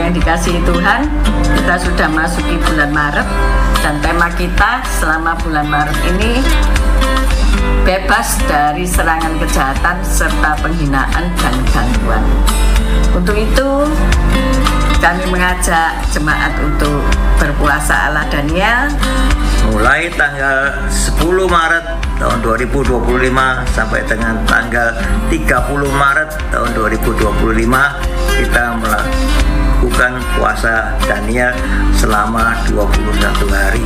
yang dikasihi Tuhan, kita sudah masuki bulan Maret dan tema kita selama bulan Maret ini bebas dari serangan kejahatan serta penghinaan dan gangguan. Untuk itu kami mengajak jemaat untuk berpuasa ala Daniel mulai tanggal 10 Maret tahun 2025 sampai dengan tanggal 30 Maret tahun 2025 kita melakukan puasa Daniel selama 21 hari.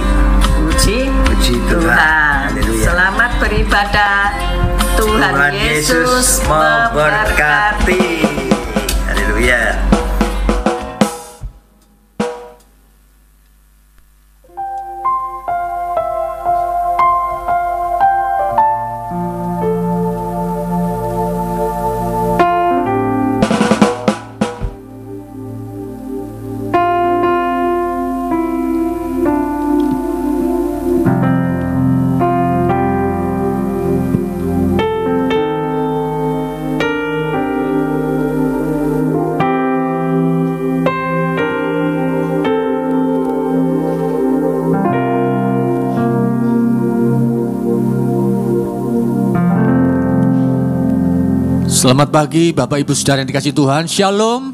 Puji Tuhan. Haleluya. Selamat beribadah. Tuhan Yesus memberkati. Haleluya. Selamat pagi Bapak Ibu Saudara yang dikasihi Tuhan. Shalom.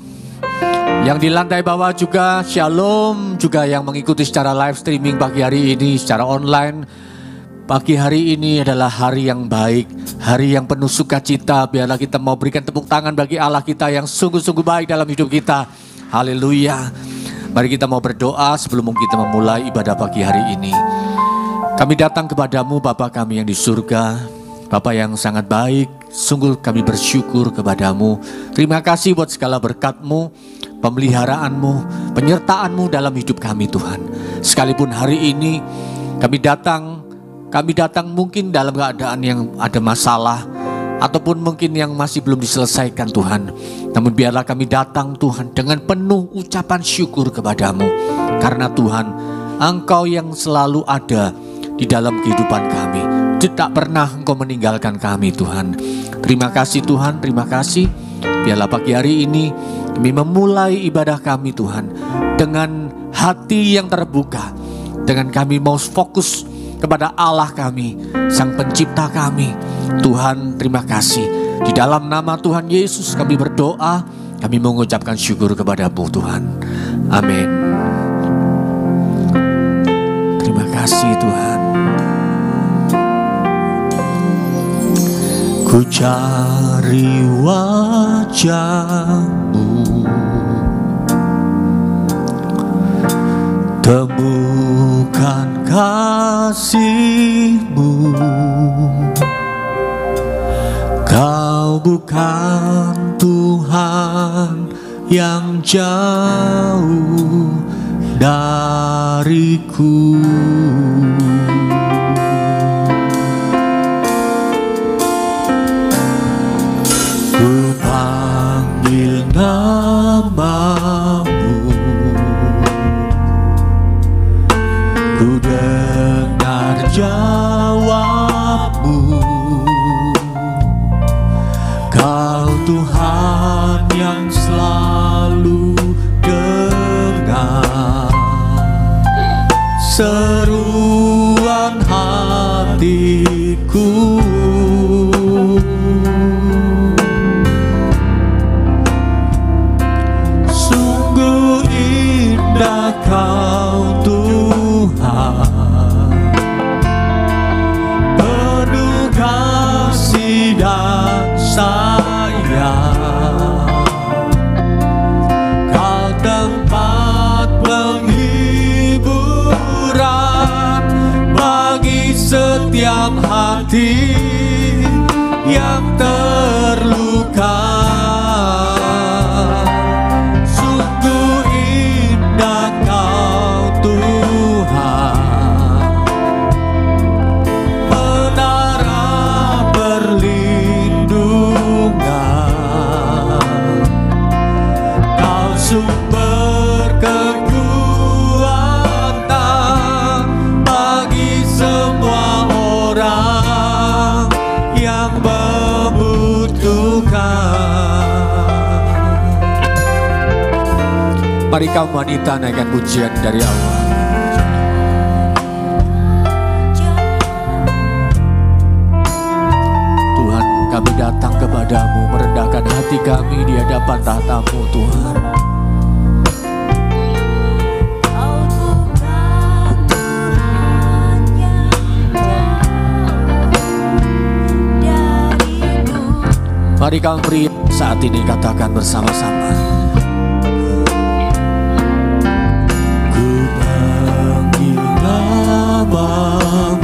Yang di lantai bawah juga shalom. Juga yang mengikuti secara live streaming pagi hari ini secara online. Pagi hari ini adalah hari yang baik, hari yang penuh sukacita. Biarlah kita mau berikan tepuk tangan bagi Allah kita yang sungguh-sungguh baik dalam hidup kita. Haleluya. Mari kita mau berdoa sebelum kita memulai ibadah pagi hari ini. Kami datang kepadamu Bapa kami yang di surga, Bapa yang sangat baik. Sungguh kami bersyukur kepadamu. Terima kasih buat segala berkat-Mu, pemeliharaanmu, penyertaan-Mu dalam hidup kami Tuhan. Sekalipun hari ini kami datang mungkin dalam keadaan yang ada masalah, ataupun mungkin yang masih belum diselesaikan Tuhan. Namun biarlah kami datang Tuhan dengan penuh ucapan syukur kepadamu. Karena Tuhan, Engkau yang selalu ada di dalam kehidupan kami. Tak pernah Engkau meninggalkan kami Tuhan. Terima kasih Tuhan, terima kasih. Biarlah pagi hari ini kami memulai ibadah kami Tuhan dengan hati yang terbuka, dengan kami mau fokus kepada Allah kami, Sang Pencipta kami. Tuhan terima kasih. Di dalam nama Tuhan Yesus kami berdoa, kami mengucapkan syukur kepadamu Tuhan. Amin. Terima kasih Tuhan. Ku cari wajah-Mu, temukan kasih-Mu. Kau bukan Tuhan yang jauh dariku. Panggil namamu, ku dengar jawabmu. Kau Tuhan yang selalu dengar seruan hatiku. Kau Tuhan, penuh kasih dan sayang. Kau tempat penghiburan bagi setiap hati yang terluka. Membutuhkan Mari kaum wanita naikkan pujian dari Allah. Tuhan, kami datang kepadamu, merendahkan hati kami di hadapan tahta-Mu, Tuhan. Mari kaum pria saat ini katakan bersama-sama. Ku panggil namamu,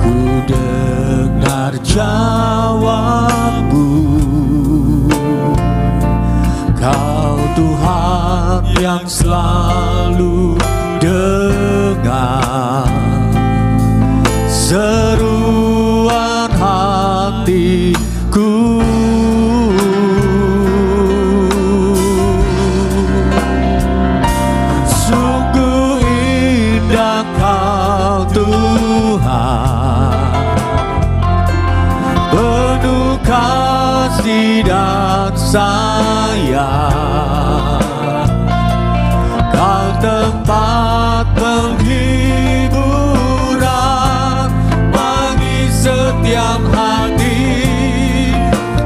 ku dengar jawabmu. Kau Tuhan yang selalu dengar seruan hatiku. Sungguh indah Kau Tuhan, penuh kasih dan sayang. Kau tempat penghiburan bagi setiap hati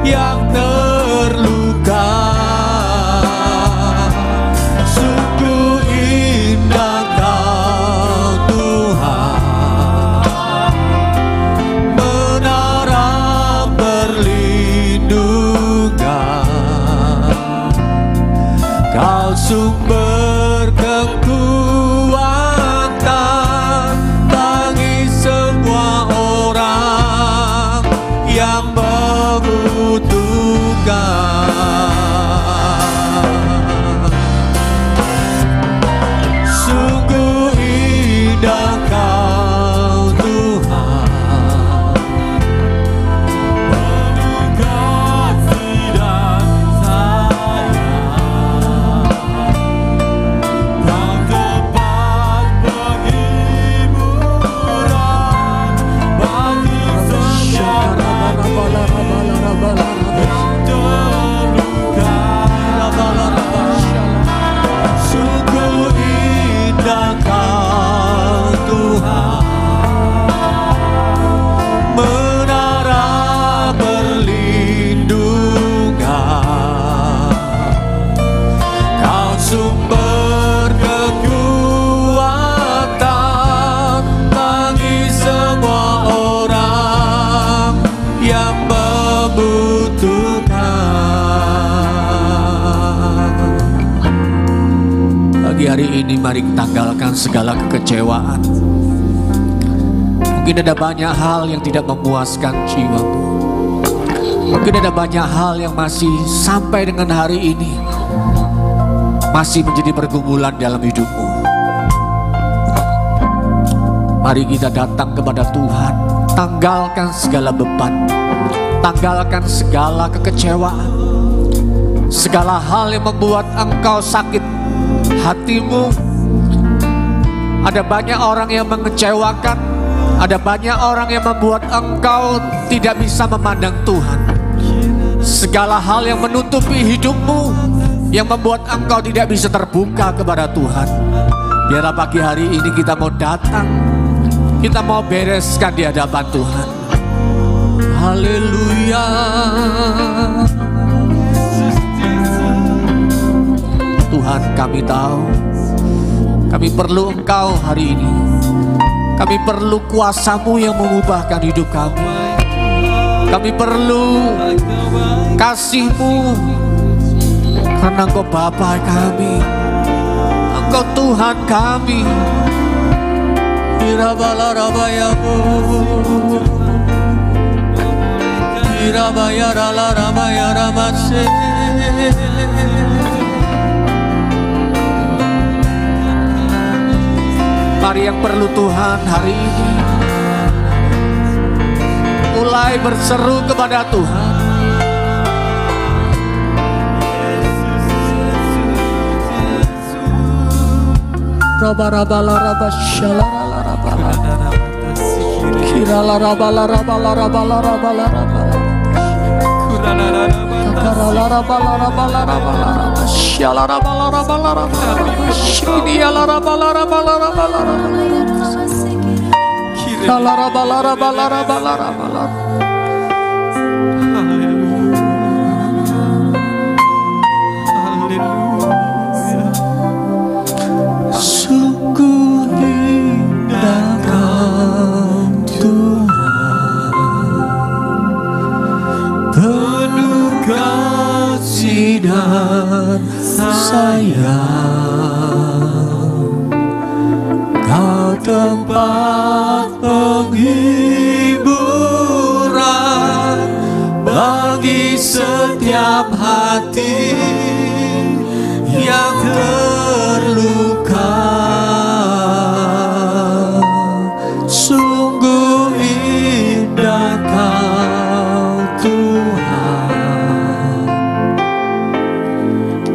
yang terluka. Sungguh indah Kau Tuhan, menara perlindungan. Kau sumber kekuatan bagi semua orang yang membutuhkan. Sungguh indah Kau Tuhan, penuh kasih dan sayang. Kau tempat penghiburan bagi setiap hati yang terluka. Sungguh indah Kau Tuhan, menara perlindungan. Kau sumber kekuatan bagi semua orang yang membutuhkan. Pagi hari ini mari tanggalkan segala kekecewaan. Mungkin ada banyak hal yang tidak memuaskan jiwamu. Mungkin ada banyak hal yang masih sampai dengan hari ini masih menjadi pergumulan dalam hidupmu. Mari kita datang kepada Tuhan, tanggalkan segala beban, tanggalkan segala kekecewaan, segala hal yang membuat engkau sakit hatimu. Ada banyak orang yang mengecewakan, ada banyak orang yang membuat engkau tidak bisa memandang Tuhan. Segala hal yang menutupi hidupmu, yang membuat engkau tidak bisa terbuka kepada Tuhan. Biarlah pagi hari ini kita mau datang, kita mau bereskan di hadapan Tuhan. Haleluya. Tuhan, kami tahu kami perlu Engkau hari ini. Kami perlu kuasa-Mu yang mengubahkan hidup kami. Kami perlu kasih-Mu, karena Engkau Bapa kami, Engkau Tuhan kami. Irabalarabayamu, irabayaralabayaramaseh. Mari yang perlu Tuhan hari ini mulai berseru kepada Tuhan. Sungguh indah Kau Tuhan, penuh kasih dan sayang. Kau tempat penghiburan bagi setiap hati yang terluka. Sungguh indah Kau Tuhan,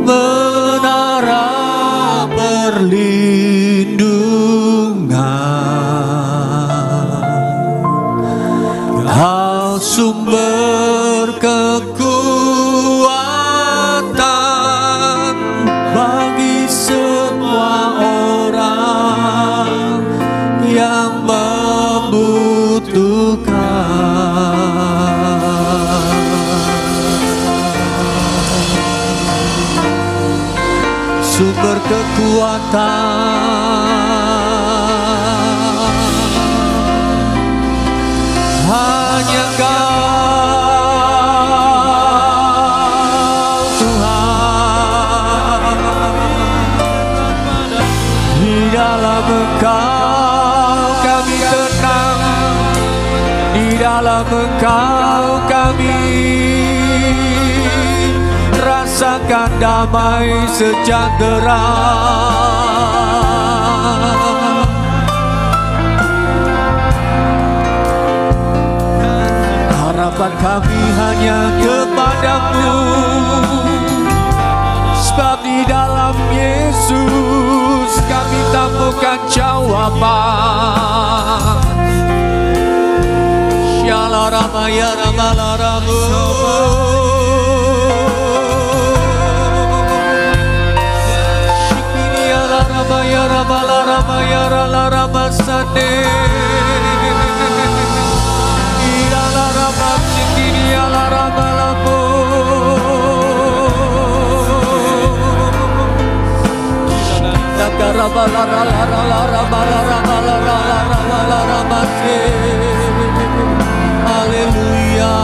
menara perlindungan. Kau sumber kekuatan bagi semua orang yang membutuhkan. Sumber kekuatan hanya Kau Tuhan. Di dalam Engkau kami tenang, di dalam Engkau kami rasakan damai sejahtera. Harapan kami hanya kepadamu, sebab di dalam Yesus kami temukan jawaban. Syalarama ya ramalaramu, Shikini ya larama ya ramalarama ya ralarama sane. Haleluya.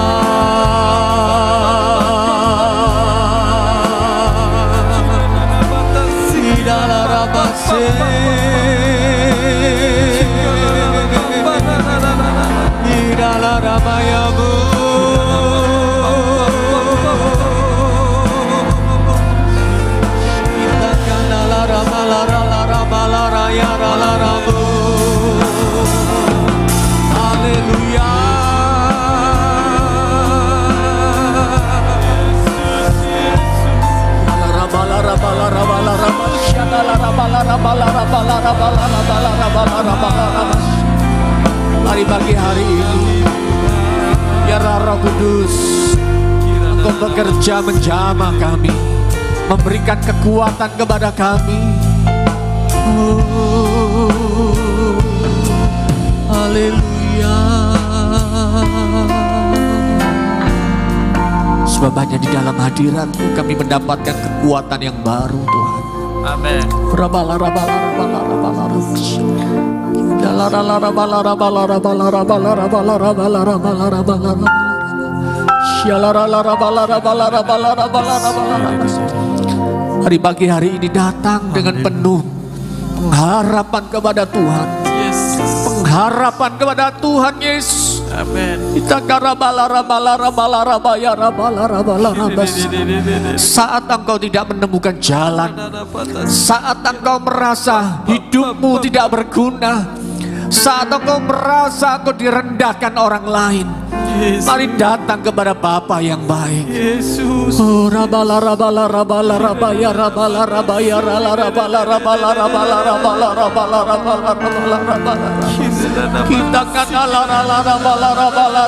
Mari pagi hari ini, biarlah Roh Kudus Engkau bekerja menjamah kami, memberikan kekuatan kepada kami. Haleluya. Sebab hanya di dalam hadirat-Mu kami mendapatkan kekuatan yang baru, Tuhan. Amin. Hari pagi hari ini datang dengan penuh pengharapan kepada Tuhan, pengharapan kepada Tuhan Yesus. Amin. Saat engkau tidak menemukan jalan, saat engkau merasa hidupmu tidak berguna, saat engkau merasa engkau direndahkan orang lain, Mari datang kepada Bapa yang baik. Yesus. Oh, rabala rabala rabala rabaya rabala rabaya rabala rabala rabala rabala rabala rabala rabala rabala rabala. Kita kata la rabala rabala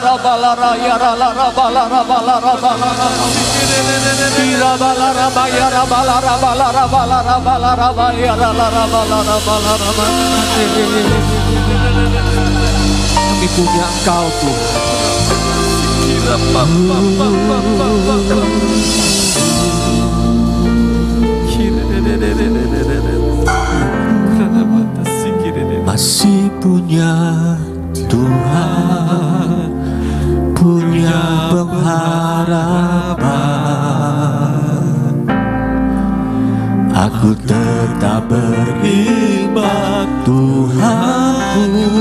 rabala raya rabala rabala rabala. Rabala rabaya rabala rabala rabala rabala rabaya rabala rabala rabala. Kami punya Engkau Tuhan. Masih punya Tuhan, punya pengharapan. Aku tetap beriman Tuhanku,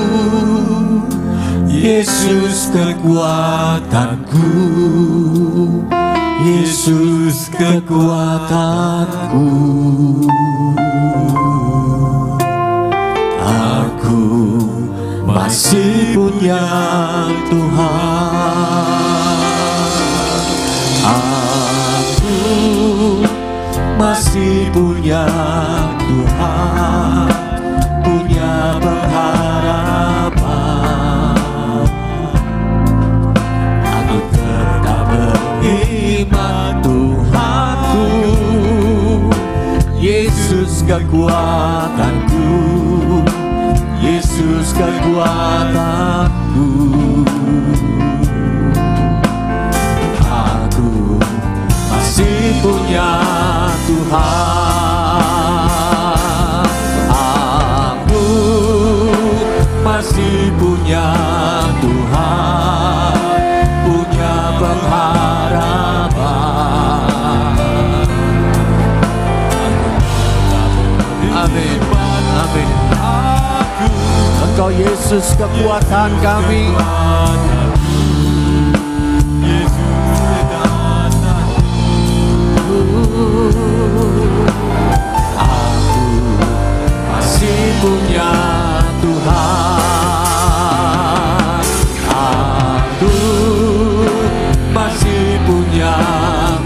Yesus kekuatanku, Yesus kekuatanku. Aku masih punya Tuhan. Aku masih punya Tuhan, punya pengharapan. Aku tetap beriman Tuhanku, Yesus kekuatanku, Yesus kekuatanku. Aku masih punya Tuhan. Aku masih punya Tuhan, punya pengharapan. Amin, amin. Engkau Yesus kekuatan kami. Aku masih punya Tuhan. Aku masih punya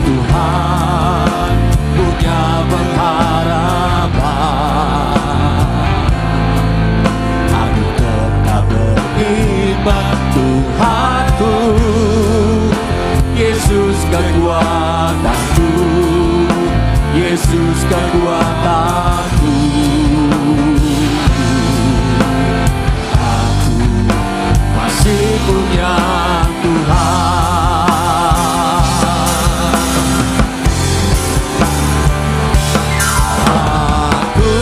Tuhan, punya pengharapan. Aku tetap beriman Tuhanku, Yesus kekuatanku, Yesus kekuatanku. Aku masih punya Tuhan. Aku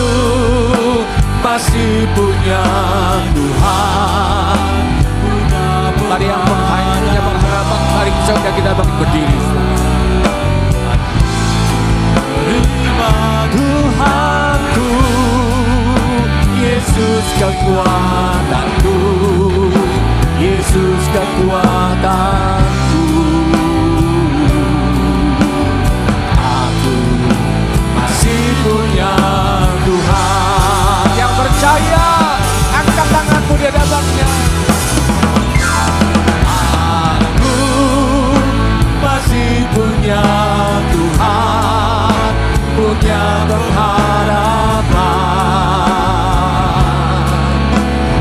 masih punya Tuhan. Mari yang punya pengharapan, mari kita bangkit berdiri. Tuhanku, Yesus kekuatanku, Yesus kekuatanku. Aku masih punya Tuhan. Yang percaya, angkat tanganmu di hadapannya. Aku masih punya Tuhan, punya pengharapan.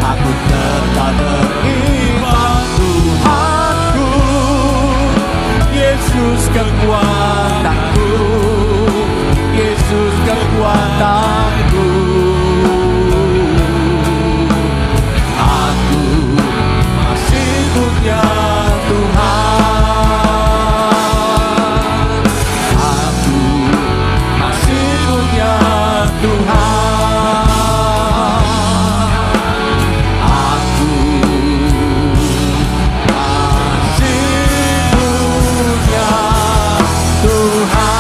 Aku tetap beriman Tuhanku, Yesus kekuatanku, Yesus kekuatanku. Aku masih punya Tuhan. Aku masih punya Tuhan. Aku masih punya Tuhan.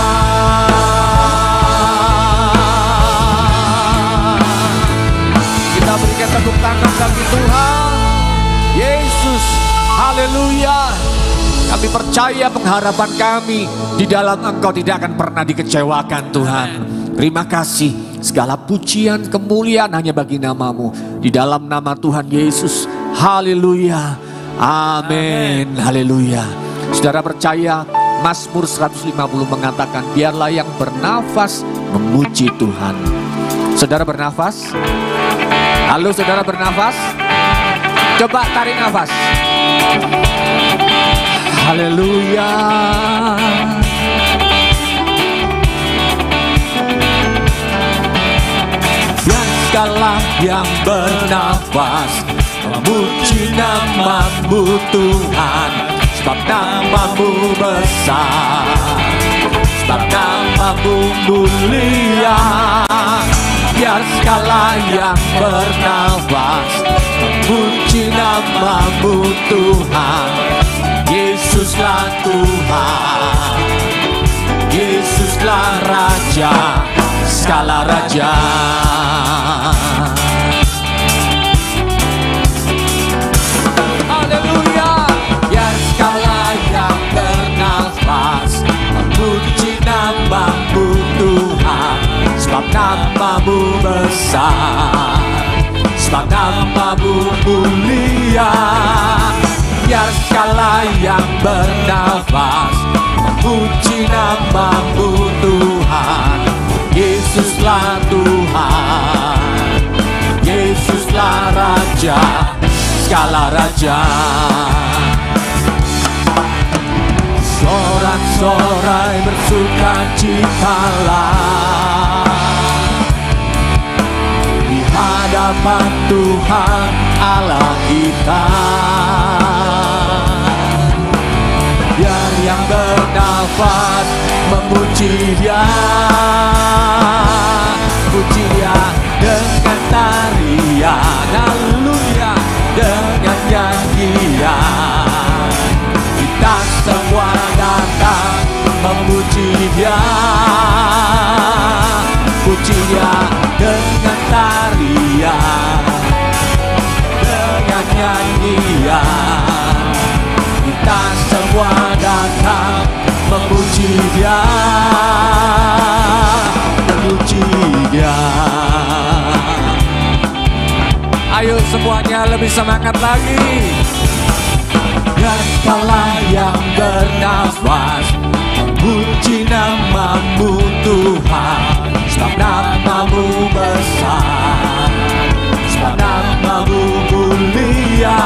Kita berikan tepuk tangan bagi Tuhan Yesus. Haleluya. Kami percaya pengharapan kami di dalam Engkau tidak akan pernah dikecewakan Tuhan. Terima kasih. Segala pujian, kemuliaan hanya bagi nama-Mu. Di dalam nama Tuhan Yesus. Haleluya. Amin. Haleluya. Saudara percaya Mazmur 150 mengatakan biarlah yang bernafas memuji Tuhan. Saudara bernafas? Halo saudara bernafas? Coba tarik nafas. Haleluya. Yang segala yang bernafas memuji nama-Mu Tuhan, sebab nama-Mu besar, sebab nama-Mu mulia. Biar segala yang bernafas memuji nama-Mu Tuhan. Yesuslah Tuhan, Yesuslah Raja, segala raja. Haleluya. Biar segala yang bernafas memuji nama-Mu Tuhan, sebab nama-Mu besar, sebab nama-Mu mulia. Biar segala yang bernafas memuji nama-Mu Tuhan. Yesuslah Tuhan, Yesuslah Raja, segala raja. Sorak-sorai bersukacitalah di hadapan Tuhan Allah kita. Biar yang bernafas memuji Dia, puji Dia dengan tarian, haleluya, dengan nyanyian. Kita semua datang memuji Dia, puji Dia dengan tarian, dengan nyanyian. Kita semua datang memuji Dia, memuji Dia. Ayo semuanya lebih semangat lagi. Dan segala yang bernafas memuji nama-Mu Tuhan, sebab nama-Mu besar, sebab nama-Mu mulia.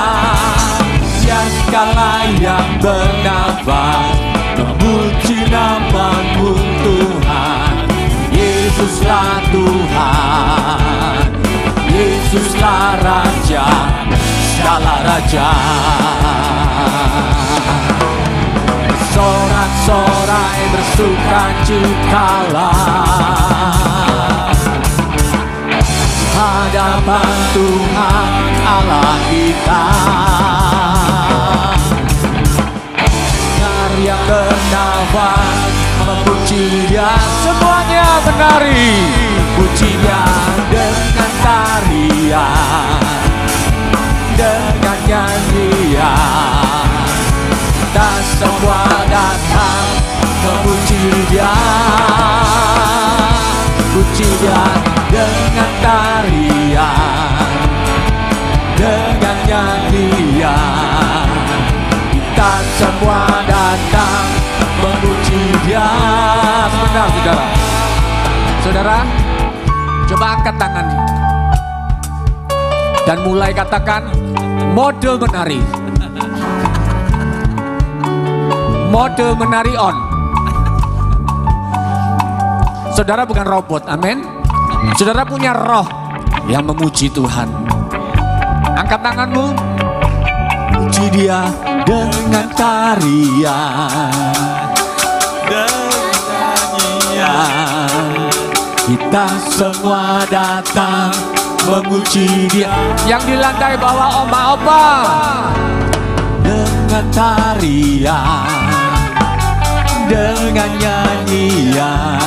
Ya segala yang bernafas memuji nama-Mu Tuhan. Yesuslah Tuhan, Yesuslah Raja, segala raja. Sorak-sorai bersukacitalah hadapan Tuhan Allah kita. Yang bernafas memuji Dia, semuanya menari, puji Dia dengan tarian, dengan nyanyian. Kita semua datang memuji Dia, puji Dia dengan tarian, dengan nyanyian. Kita semua datang memuji Dia. Sebentar saudara. Saudara, coba angkat tangan dan mulai katakan mode menari. Mode menari on. Saudara bukan robot, amin. Saudara punya roh yang memuji Tuhan. Angkat tanganmu, puji Dia dengan tarian, dengan nyanyian. Kita semua datang memuji Dia. Yang di lantai bawah oma-opa, dengan tarian, dengan nyanyian.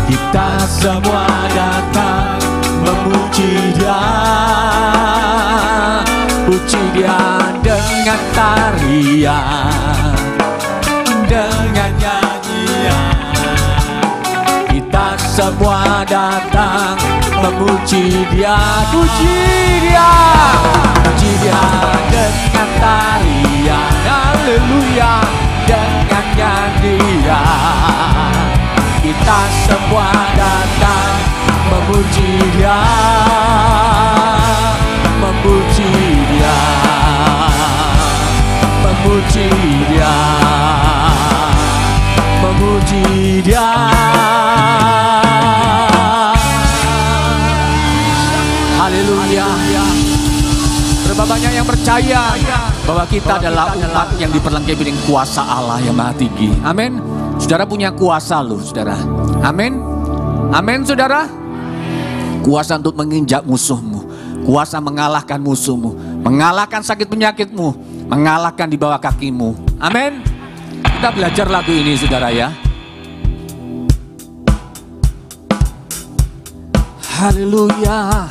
Kita semua datang memuji Dia, puji Dia dengan tarian, dengan nyanyian. Kita semua datang memuji Dia, puji Dia, puji Dia dengan tarian, haleluya, dengan nyanyian kita semua datang memuji Dia, memuji Dia, memuji Dia, memuji Dia. Haleluya. Berapa banyak yang percaya bahwa kita adalah umat yang diperlengkapi dengan kuasa Allah yang maha tinggi. Amin. Saudara punya kuasa loh, saudara. Amin. Amin, saudara. Kuasa untuk menginjak musuhmu, kuasa mengalahkan musuhmu, mengalahkan sakit penyakitmu, mengalahkan di bawah kakimu. Amin. Kita belajar lagu ini, saudara ya. Haleluya.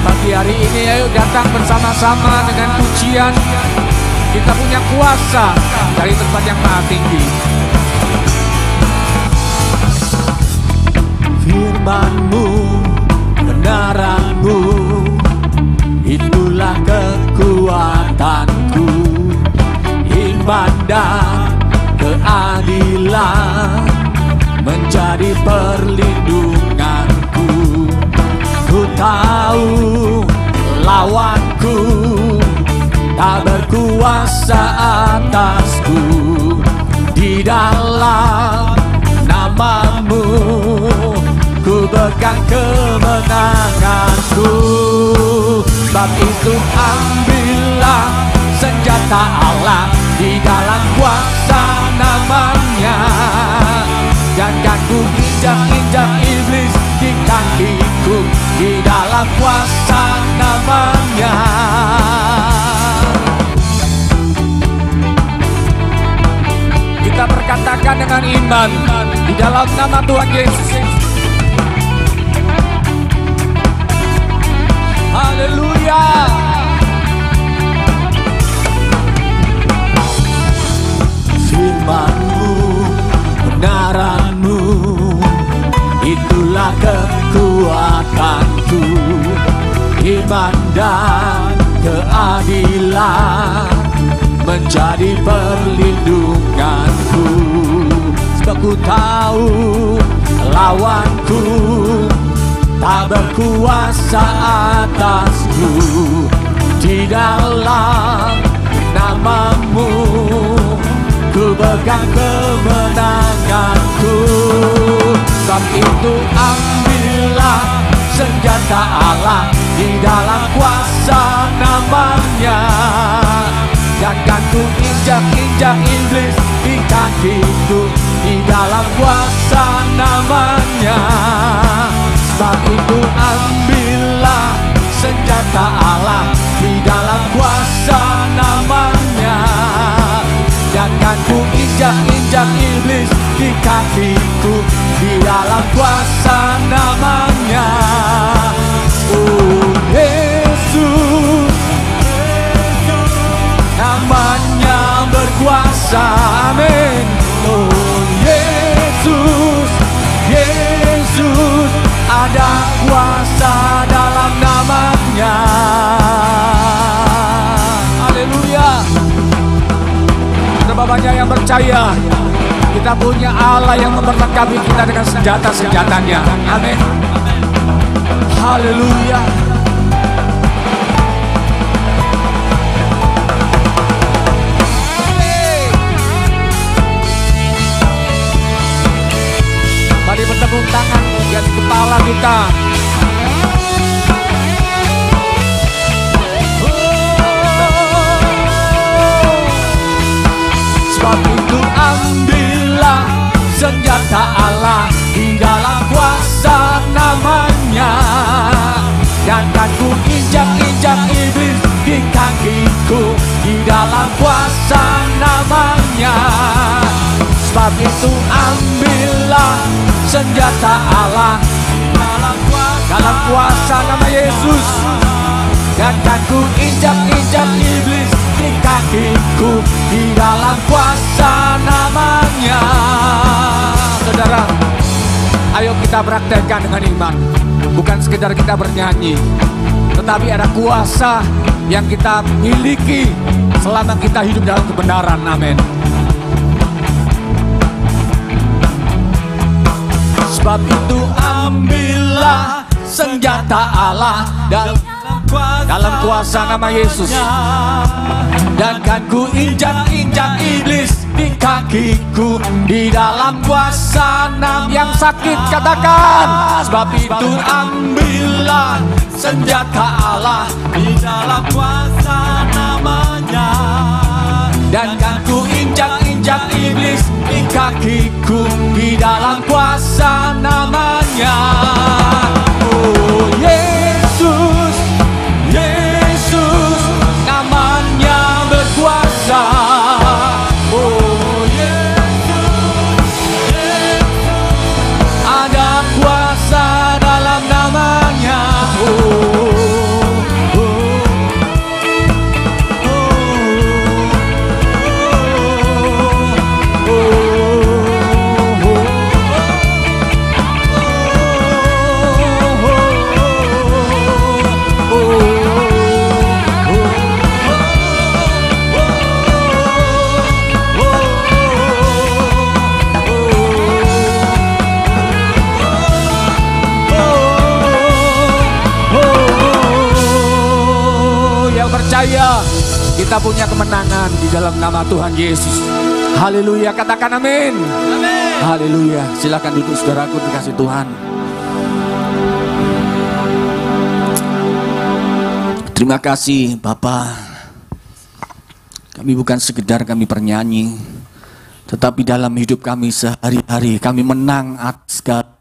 Pagi hari ini ayo datang bersama-sama dengan pujian. Kita punya kuasa dari tempat yang maha tinggi. Firman-Mu, kebenaran-Mu, itulah kekuatanku. Iman dan keadilan menjadi perlindunganku. Ku tahu lawanku tak berkuasa atasku. Di dalam nama-Mu ku pegang kemenanganku. Sebab itu ambillah senjata Allah di dalam kuasa nama-Nya. Jangan ku injak-injak iblis di kakiku, di dalam kuasa nama-Nya. Kita berkatakan dengan iman di dalam nama Tuhan Yesus. Haleluya. Firman-Mu, kebenaran-Mu, itulah kekuatanku. Iman dan keadilan menjadi perlindunganku. Sebab ku tahu lawanku tak berkuasa atasku. Di dalam nama-Mu ku pegang kemenanganku. Sebab itu ambillah senjata Allah di dalam kuasa nama-Nya. Jangan ku injak-injak iblis di kakiku, di dalam kuasa nama-Nya. Sebab itu ambillah senjata Allah di dalam kuasa nama-Nya. Jangan ku injak-injak iblis di kakiku, di dalam kuasa nama-Nya. Oh Yesus, nama-Nya berkuasa. Amin. Oh Yesus, Yesus, ada kuasa dalam nama-Nya. Haleluya. Berapa banyak yang percaya kita punya Allah yang memperlengkapi kita dengan senjata-senjatanya. Amin. Haleluya. Mari bertepuk tangan di atas kepala kita. Sebab itu ambillah senjata Allah di dalam kuasa nama-Nya. Jangan ku injak-injak iblis di kakiku, di dalam kuasa nama-Nya. Sebab itu ambillah senjata Allah dalam kuasa nama Yesus. Jangan ku injak-injak iblis di kakiku, di dalam kuasa nama-Nya. Ayo kita praktekkan dengan iman. Bukan sekedar kita bernyanyi, tetapi ada kuasa yang kita miliki selama kita hidup dalam kebenaran. Amin. Sebab itu ambillah senjata Allah dalam kuasa nama Yesus, dan kan ku injak-injak iblis di kakiku, di dalam kuasa nama yang sakit. Katakan, sebab itu ambillah senjata Allah di dalam kuasa namanya, dan kan ku injak-injak iblis di kakiku, di dalam kuasa namanya. Oh Yesus, Yesus, namanya berkuasa. Oh Yesus, Yesus, ada kuasa dalam namanya. Percaya kita punya kemenangan di dalam nama Tuhan Yesus. Haleluya, katakan amin. Amin. Haleluya. Silakan duduk saudaraku dikasih Tuhan. Terima kasih Bapa. Kami bukan sekedar kami bernyanyi, tetapi dalam hidup kami sehari-hari kami menang atas segala.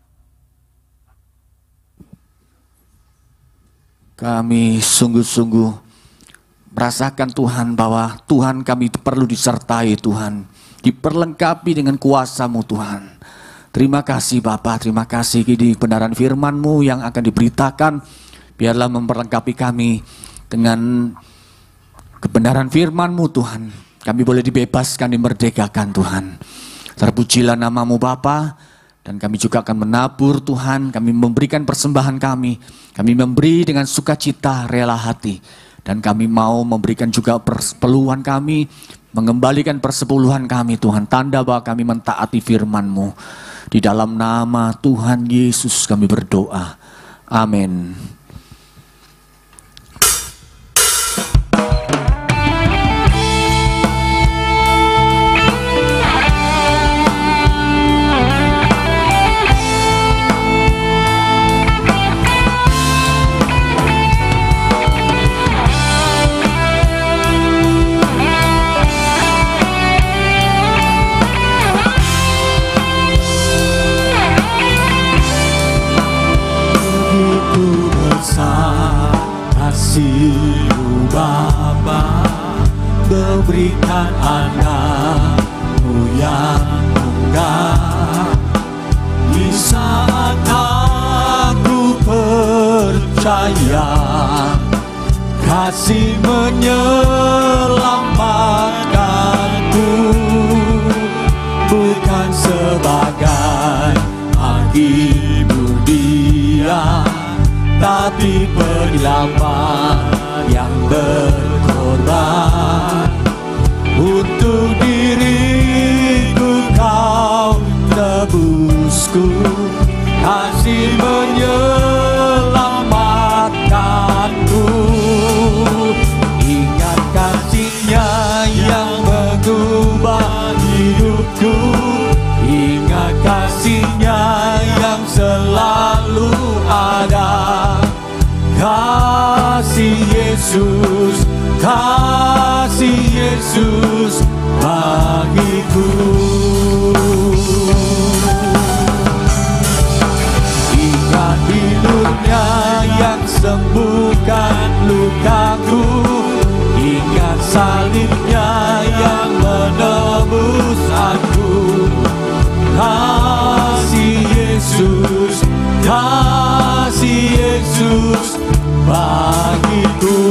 Kami sungguh-sungguh merasakan Tuhan bahwa Tuhan kami perlu disertai Tuhan, diperlengkapi dengan kuasa-Mu Tuhan. Terima kasih Bapa, terima kasih di kebenaran firman-Mu yang akan diberitakan. Biarlah memperlengkapi kami dengan kebenaran firman-Mu Tuhan. Kami boleh dibebaskan, dimerdekakan Tuhan. Terpujilah nama-Mu Bapa, dan kami juga akan menabur Tuhan. Kami memberikan persembahan kami memberi dengan sukacita, rela hati. Dan kami mau memberikan juga persepuluhan kami, mengembalikan persepuluhan kami Tuhan. Tanda bahwa kami mentaati firman-Mu. Di dalam nama Tuhan Yesus kami berdoa. Amin. Kasih-Mu Bapa, berikan anak-Mu yang tunggal. Di saat aku percaya, kasih menyelamatkanku, bukan sebagai akibat dia, tapi penyelamat yang berkorban. Untuk diriku Kau tebusku, kasih menyelamatkanku. Ingat kasih-Nya yang mengubah hidupku, ingat kasih-Nya yang selalu ada. Kasih Yesus, kasih Yesus bagiku. Ingat pilur-Nya yang sembuhkan lukaku, ingat salib-Nya yang menebus aku. Kasih Yesus, kasih Yesus bagiku.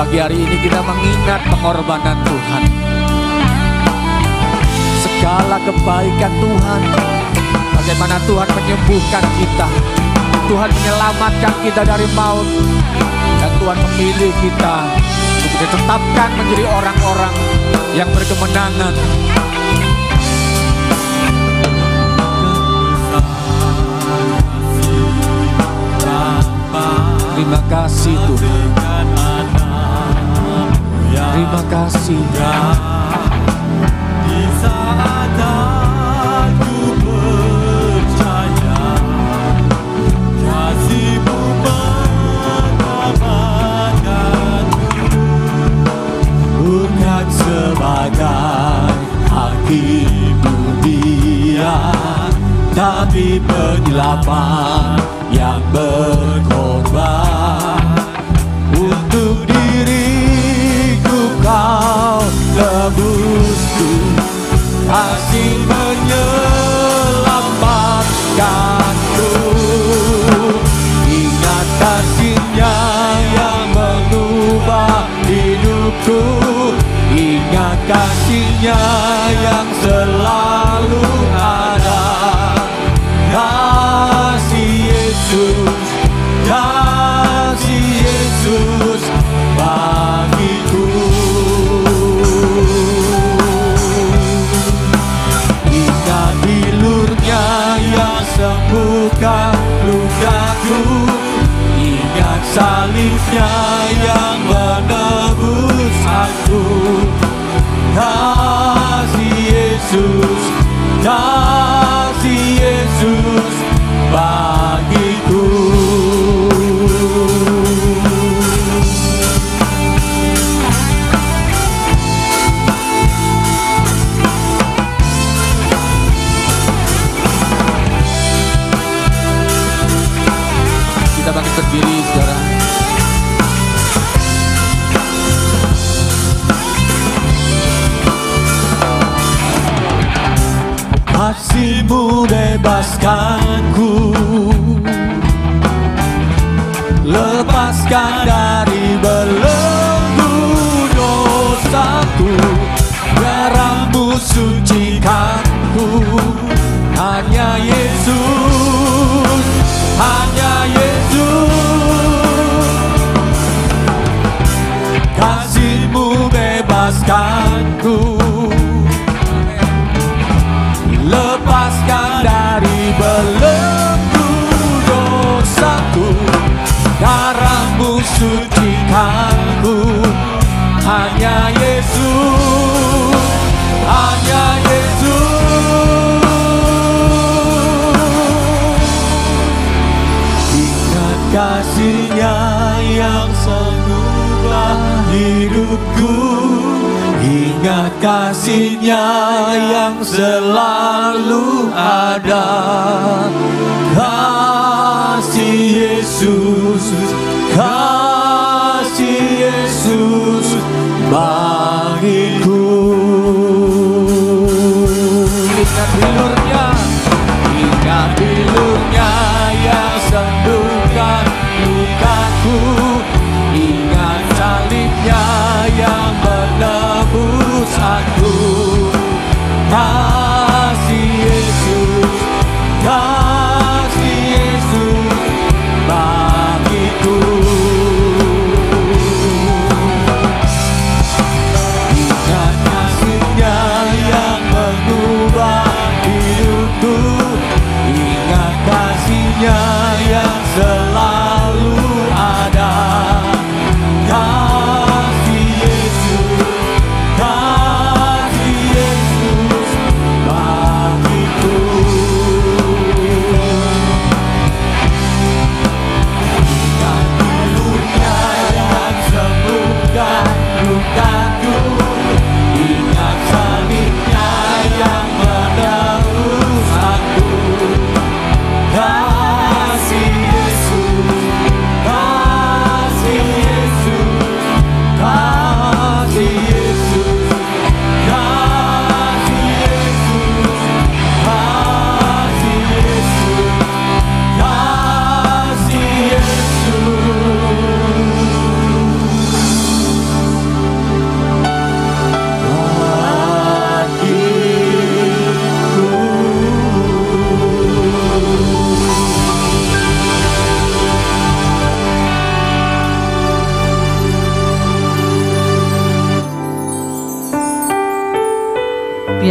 Pagi hari ini kita mengingat pengorbanan Tuhan, segala kebaikan Tuhan, bagaimana Tuhan menyembuhkan kita, Tuhan menyelamatkan kita dari maut, dan Tuhan memilih kita untuk ditetapkan menjadi orang-orang yang berkemenangan. Terima kasih Tuhan, terima kasih. Di saat aku percaya kasih-Mu menyelamatkanku, bukan sebagai hakim dunia, tapi penyelamat yang berkorban. Untuk diriku Kau tebusku, kasih menyelamatkanku. Ingat kasih-Nya yang mengubah hidupku, ingat kasih-Nya yang selalu ada. Kasih Yesus, kasih Yesus bagiku. Ingat bilur-Nya yang sembuhkan lukaku, ingat salib-Nya yang menebus aku. Kasih Yesus, kasih Yesus bagiku. Kita bangkit berdiri, saudara. Kasih-Mu bebaskanku, lepaskan dari belenggu dosaku, darah-Mu sucikanku. Hanya Yesus, hanya Yesus. Kasih-Mu bebaskanku, lepaskan dari belenggu dosaku, darah-Mu sucikanku. Hanya Yesus, hanya Yesus. Ingat kasih-Nya yang mengubah hidupku, ingat kasih-Nya yang selalu ada. Kasih Yesus, kasih Yesus bagiku. Ingat bilur-Nya, Ingat bilur-Nya yang sembuhkan lukaku, ingat salib-Nya yang menebus aku. Kasih Yesus, kasih Yesus bagiku.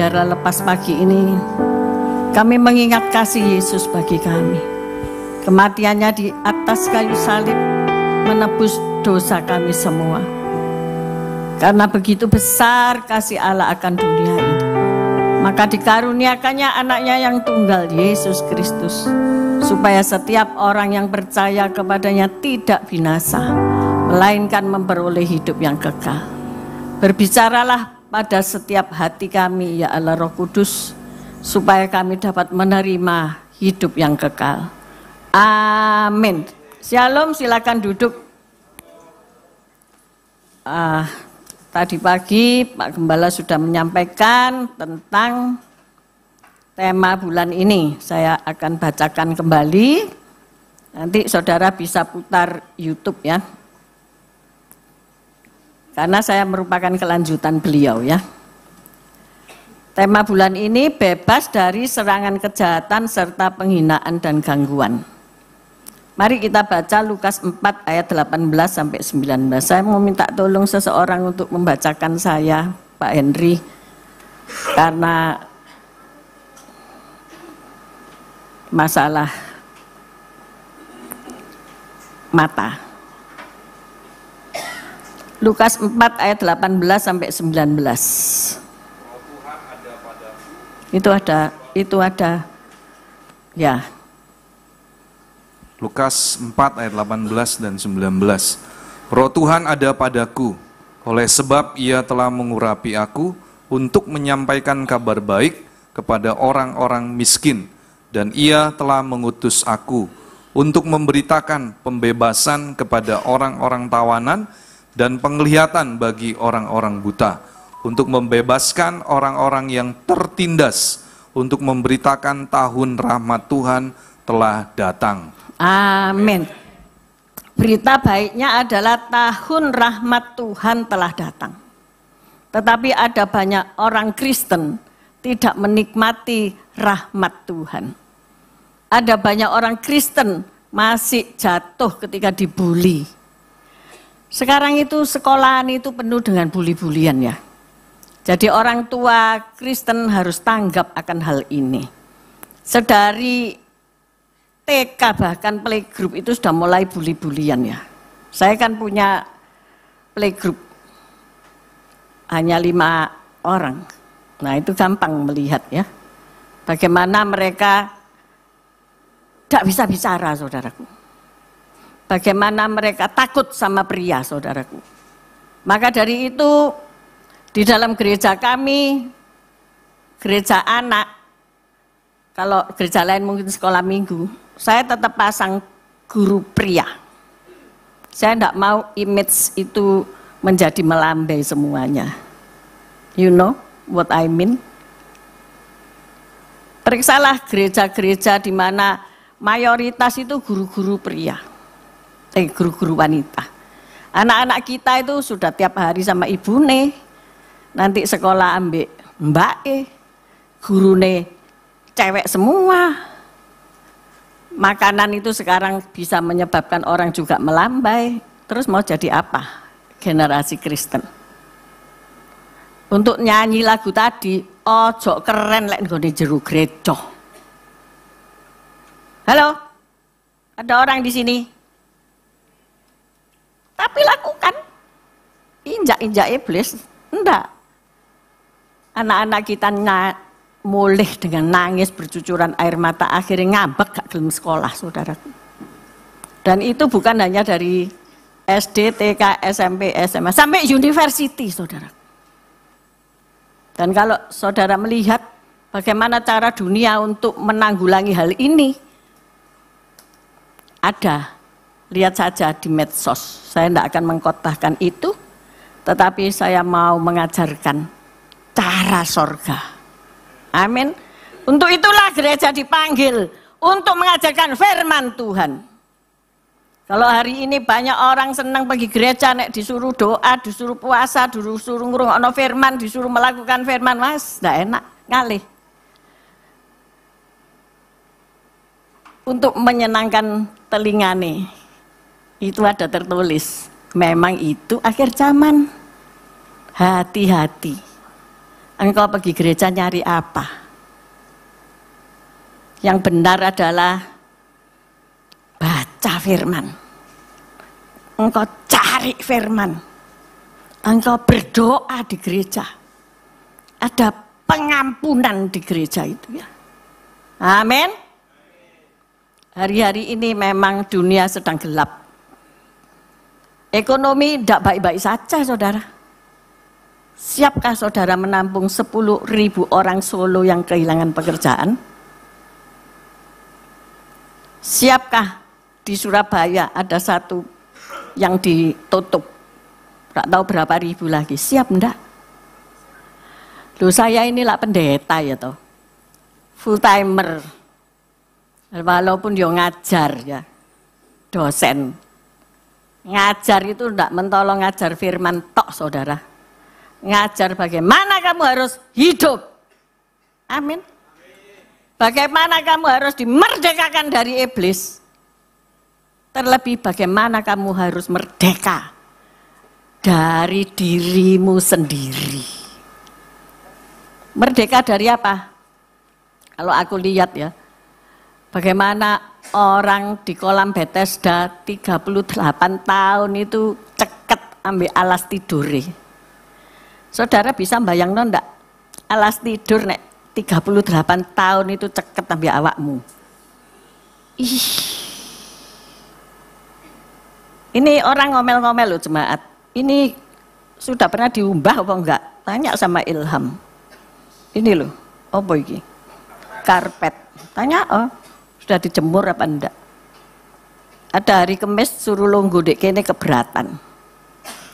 biarlah lepas pagi ini kami mengingat kasih Yesus bagi kami. Kematiannya di atas kayu salib menebus dosa kami semua. Karena begitu besar kasih Allah akan dunia ini, maka dikaruniakannya anaknya yang tunggal, Yesus Kristus, supaya setiap orang yang percaya kepadanya tidak binasa, melainkan memperoleh hidup yang kekal. Berbicaralah pada setiap hati kami, ya Allah Roh Kudus, supaya kami dapat menerima hidup yang kekal. Amin. Shalom, silakan duduk. Tadi pagi Pak Gembala sudah menyampaikan tentang tema bulan ini. Saya akan bacakan kembali. Nanti saudara bisa putar YouTube ya. Karena saya merupakan kelanjutan beliau ya. Tema bulan ini bebas dari serangan kejahatan serta penghinaan dan gangguan. Mari kita baca Lukas 4 ayat 18 sampai 19. Saya mau minta tolong seseorang untuk membacakan saya, Pak Henry, karena masalah mata. Lukas 4 ayat 18 sampai 19. Itu ada ya. Lukas 4 ayat 18 dan 19. Roh Tuhan ada padaku, oleh sebab ia telah mengurapi aku untuk menyampaikan kabar baik kepada orang-orang miskin, dan ia telah mengutus aku untuk memberitakan pembebasan kepada orang-orang tawanan dan penglihatan bagi orang-orang buta, untuk membebaskan orang-orang yang tertindas, untuk memberitakan tahun rahmat Tuhan telah datang. Amin. Berita baiknya adalah tahun rahmat Tuhan telah datang. Tetapi ada banyak orang Kristen tidak menikmati rahmat Tuhan. Ada banyak orang Kristen masih jatuh ketika dibully. Sekarang itu sekolahan itu penuh dengan bully-bulian ya. Jadi orang tua Kristen harus tanggap akan hal ini. Sedari TK bahkan playgroup itu sudah mulai bully-bulian ya. Saya kan punya playgroup hanya 5 orang. Nah itu gampang melihat ya. Bagaimana mereka tidak bisa bicara saudaraku. Bagaimana mereka takut sama pria saudaraku. Maka dari itu di dalam gereja kami, gereja anak, kalau gereja lain mungkin sekolah minggu, saya tetap pasang guru pria. Saya tidak mau image itu menjadi melambai semuanya. You know what I mean? Periksalah gereja-gereja di mana mayoritas itu guru-guru pria, guru-guru wanita. Anak-anak kita itu sudah tiap hari sama ibune, nanti sekolah ambek mbake, gurune cewek semua. Makanan itu sekarang bisa menyebabkan orang juga melambai. Terus mau jadi apa generasi Kristen? Untuk nyanyi lagu tadi, ojo keren lek nggone jero gereja. Halo, ada orang di sini? Tapi lakukan injak-injak iblis, enggak. Anak-anak kita mulih dengan nangis bercucuran air mata, akhirnya ngambek gak gelem sekolah saudaraku. Dan itu bukan hanya dari SD, TK, SMP, SMA, sampai university saudaraku. Dan kalau saudara melihat bagaimana cara dunia untuk menanggulangi hal ini, ada, lihat saja di medsos. Saya tidak akan mengkhotbahkan itu, tetapi saya mau mengajarkan cara sorga. Amin. Untuk itulah gereja dipanggil untuk mengajarkan firman Tuhan. Kalau hari ini banyak orang senang pergi gereja, nek disuruh doa, disuruh puasa, disuruh ngrungokno firman, disuruh melakukan firman, mas, ndak enak, ngalih. Untuk menyenangkan telingane, itu ada tertulis, memang itu akhir zaman. Hati-hati. Engkau pergi gereja nyari apa? Yang benar adalah baca firman. Engkau cari firman. Engkau berdoa di gereja. Ada pengampunan di gereja itu ya. Amin. Hari-hari ini memang dunia sedang gelap. Ekonomi tidak baik-baik saja, saudara. Siapkah saudara menampung 10.000 orang Solo yang kehilangan pekerjaan? Siapkah di Surabaya ada satu yang ditutup? Tak tahu berapa ribu lagi. Siap enggak? Loh, saya inilah pendeta ya toh. Full timer. Walaupun dia ngajar ya. Dosen. Ngajar itu enggak mentolong ngajar firman tok, saudara. Ngajar bagaimana kamu harus hidup. Amin. Bagaimana kamu harus dimerdekakan dari iblis. Terlebih bagaimana kamu harus merdeka dari dirimu sendiri. Merdeka dari apa? Kalau aku lihat ya, bagaimana orang di kolam Bethesda 38 tahun itu ceket ambil alas tidur. Saudara bisa bayangno ndak? Alas tidur nek 38 tahun itu ceket ambil awakmu. Ih. Ini orang ngomel-ngomel loh jemaat. Ini sudah pernah diumbah apa enggak? Tanya sama Ilham. Ini loh, apa iki? Karpet. Tanya, oh, sudah dijemur apa enggak? Ada hari Kemis suruh lungguh dek kene keberatan.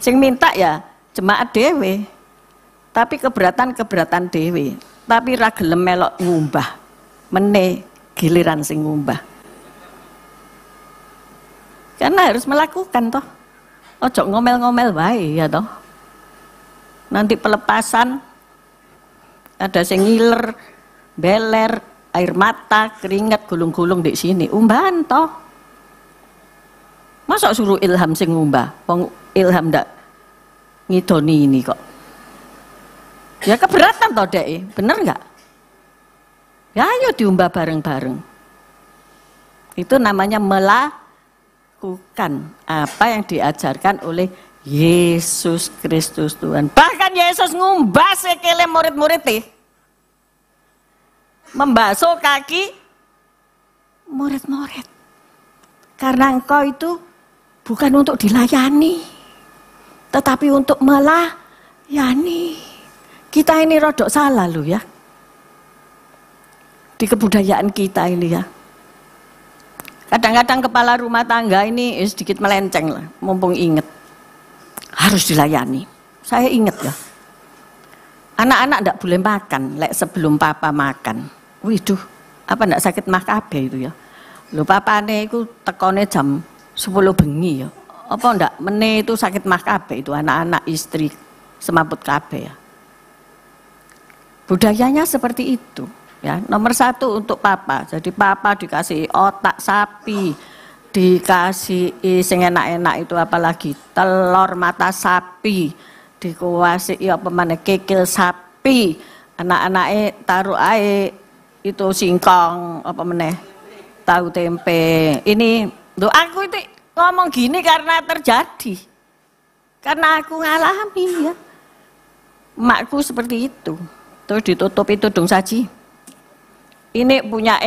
Sing minta ya jemaat dewe. Tapi keberatan dewe. Tapi ra gelem melok ngumbah. Meneh giliran sing ngumbah. Karena harus melakukan toh. Ojo ngomel-ngomel wae ya toh. Nanti pelepasan ada sing ngiler, beler, air mata, keringat gulung-gulung di sini. Umbahan toh. Masa suruh Ilham sing ngumbah? Wong Ilham ndak ngidoni ini kok. Ya keberatan toh dek, bener nggak? Ya ayo diumbah bareng-bareng. Itu namanya melakukan apa yang diajarkan oleh Yesus Kristus Tuhan. Bahkan Yesus ngumbah sekele murid-muridnya. Membasuh kaki murid-murid. Karena engkau itu bukan untuk dilayani, tetapi untuk melayani. Kita ini rodok salah loh ya. Di kebudayaan kita ini ya. Kadang-kadang kepala rumah tangga ini sedikit melenceng lah, mumpung inget. Harus dilayani. Saya inget ya. Anak-anak enggak boleh makan, lek sebelum papa makan. Widuh, apa enggak sakit mah kabeh itu ya. Lho papane iku tekone jam 10 bengi ya. Apa enggak meneh itu sakit mah kabeh itu anak-anak istri semaput kabeh ya. Budayanya seperti itu ya. Nomor 1 untuk papa. Jadi papa dikasih otak sapi, dikasih sing enak-enak itu apalagi telur mata sapi, dikuasai apa mana kikil sapi, anak-anake taruh ae itu singkong apa meneh tahu tempe. Ini loh, aku itu ngomong gini karena terjadi, karena aku ngalami ya. Emakku seperti itu. Terus ditutup itu dong saji. Ini punya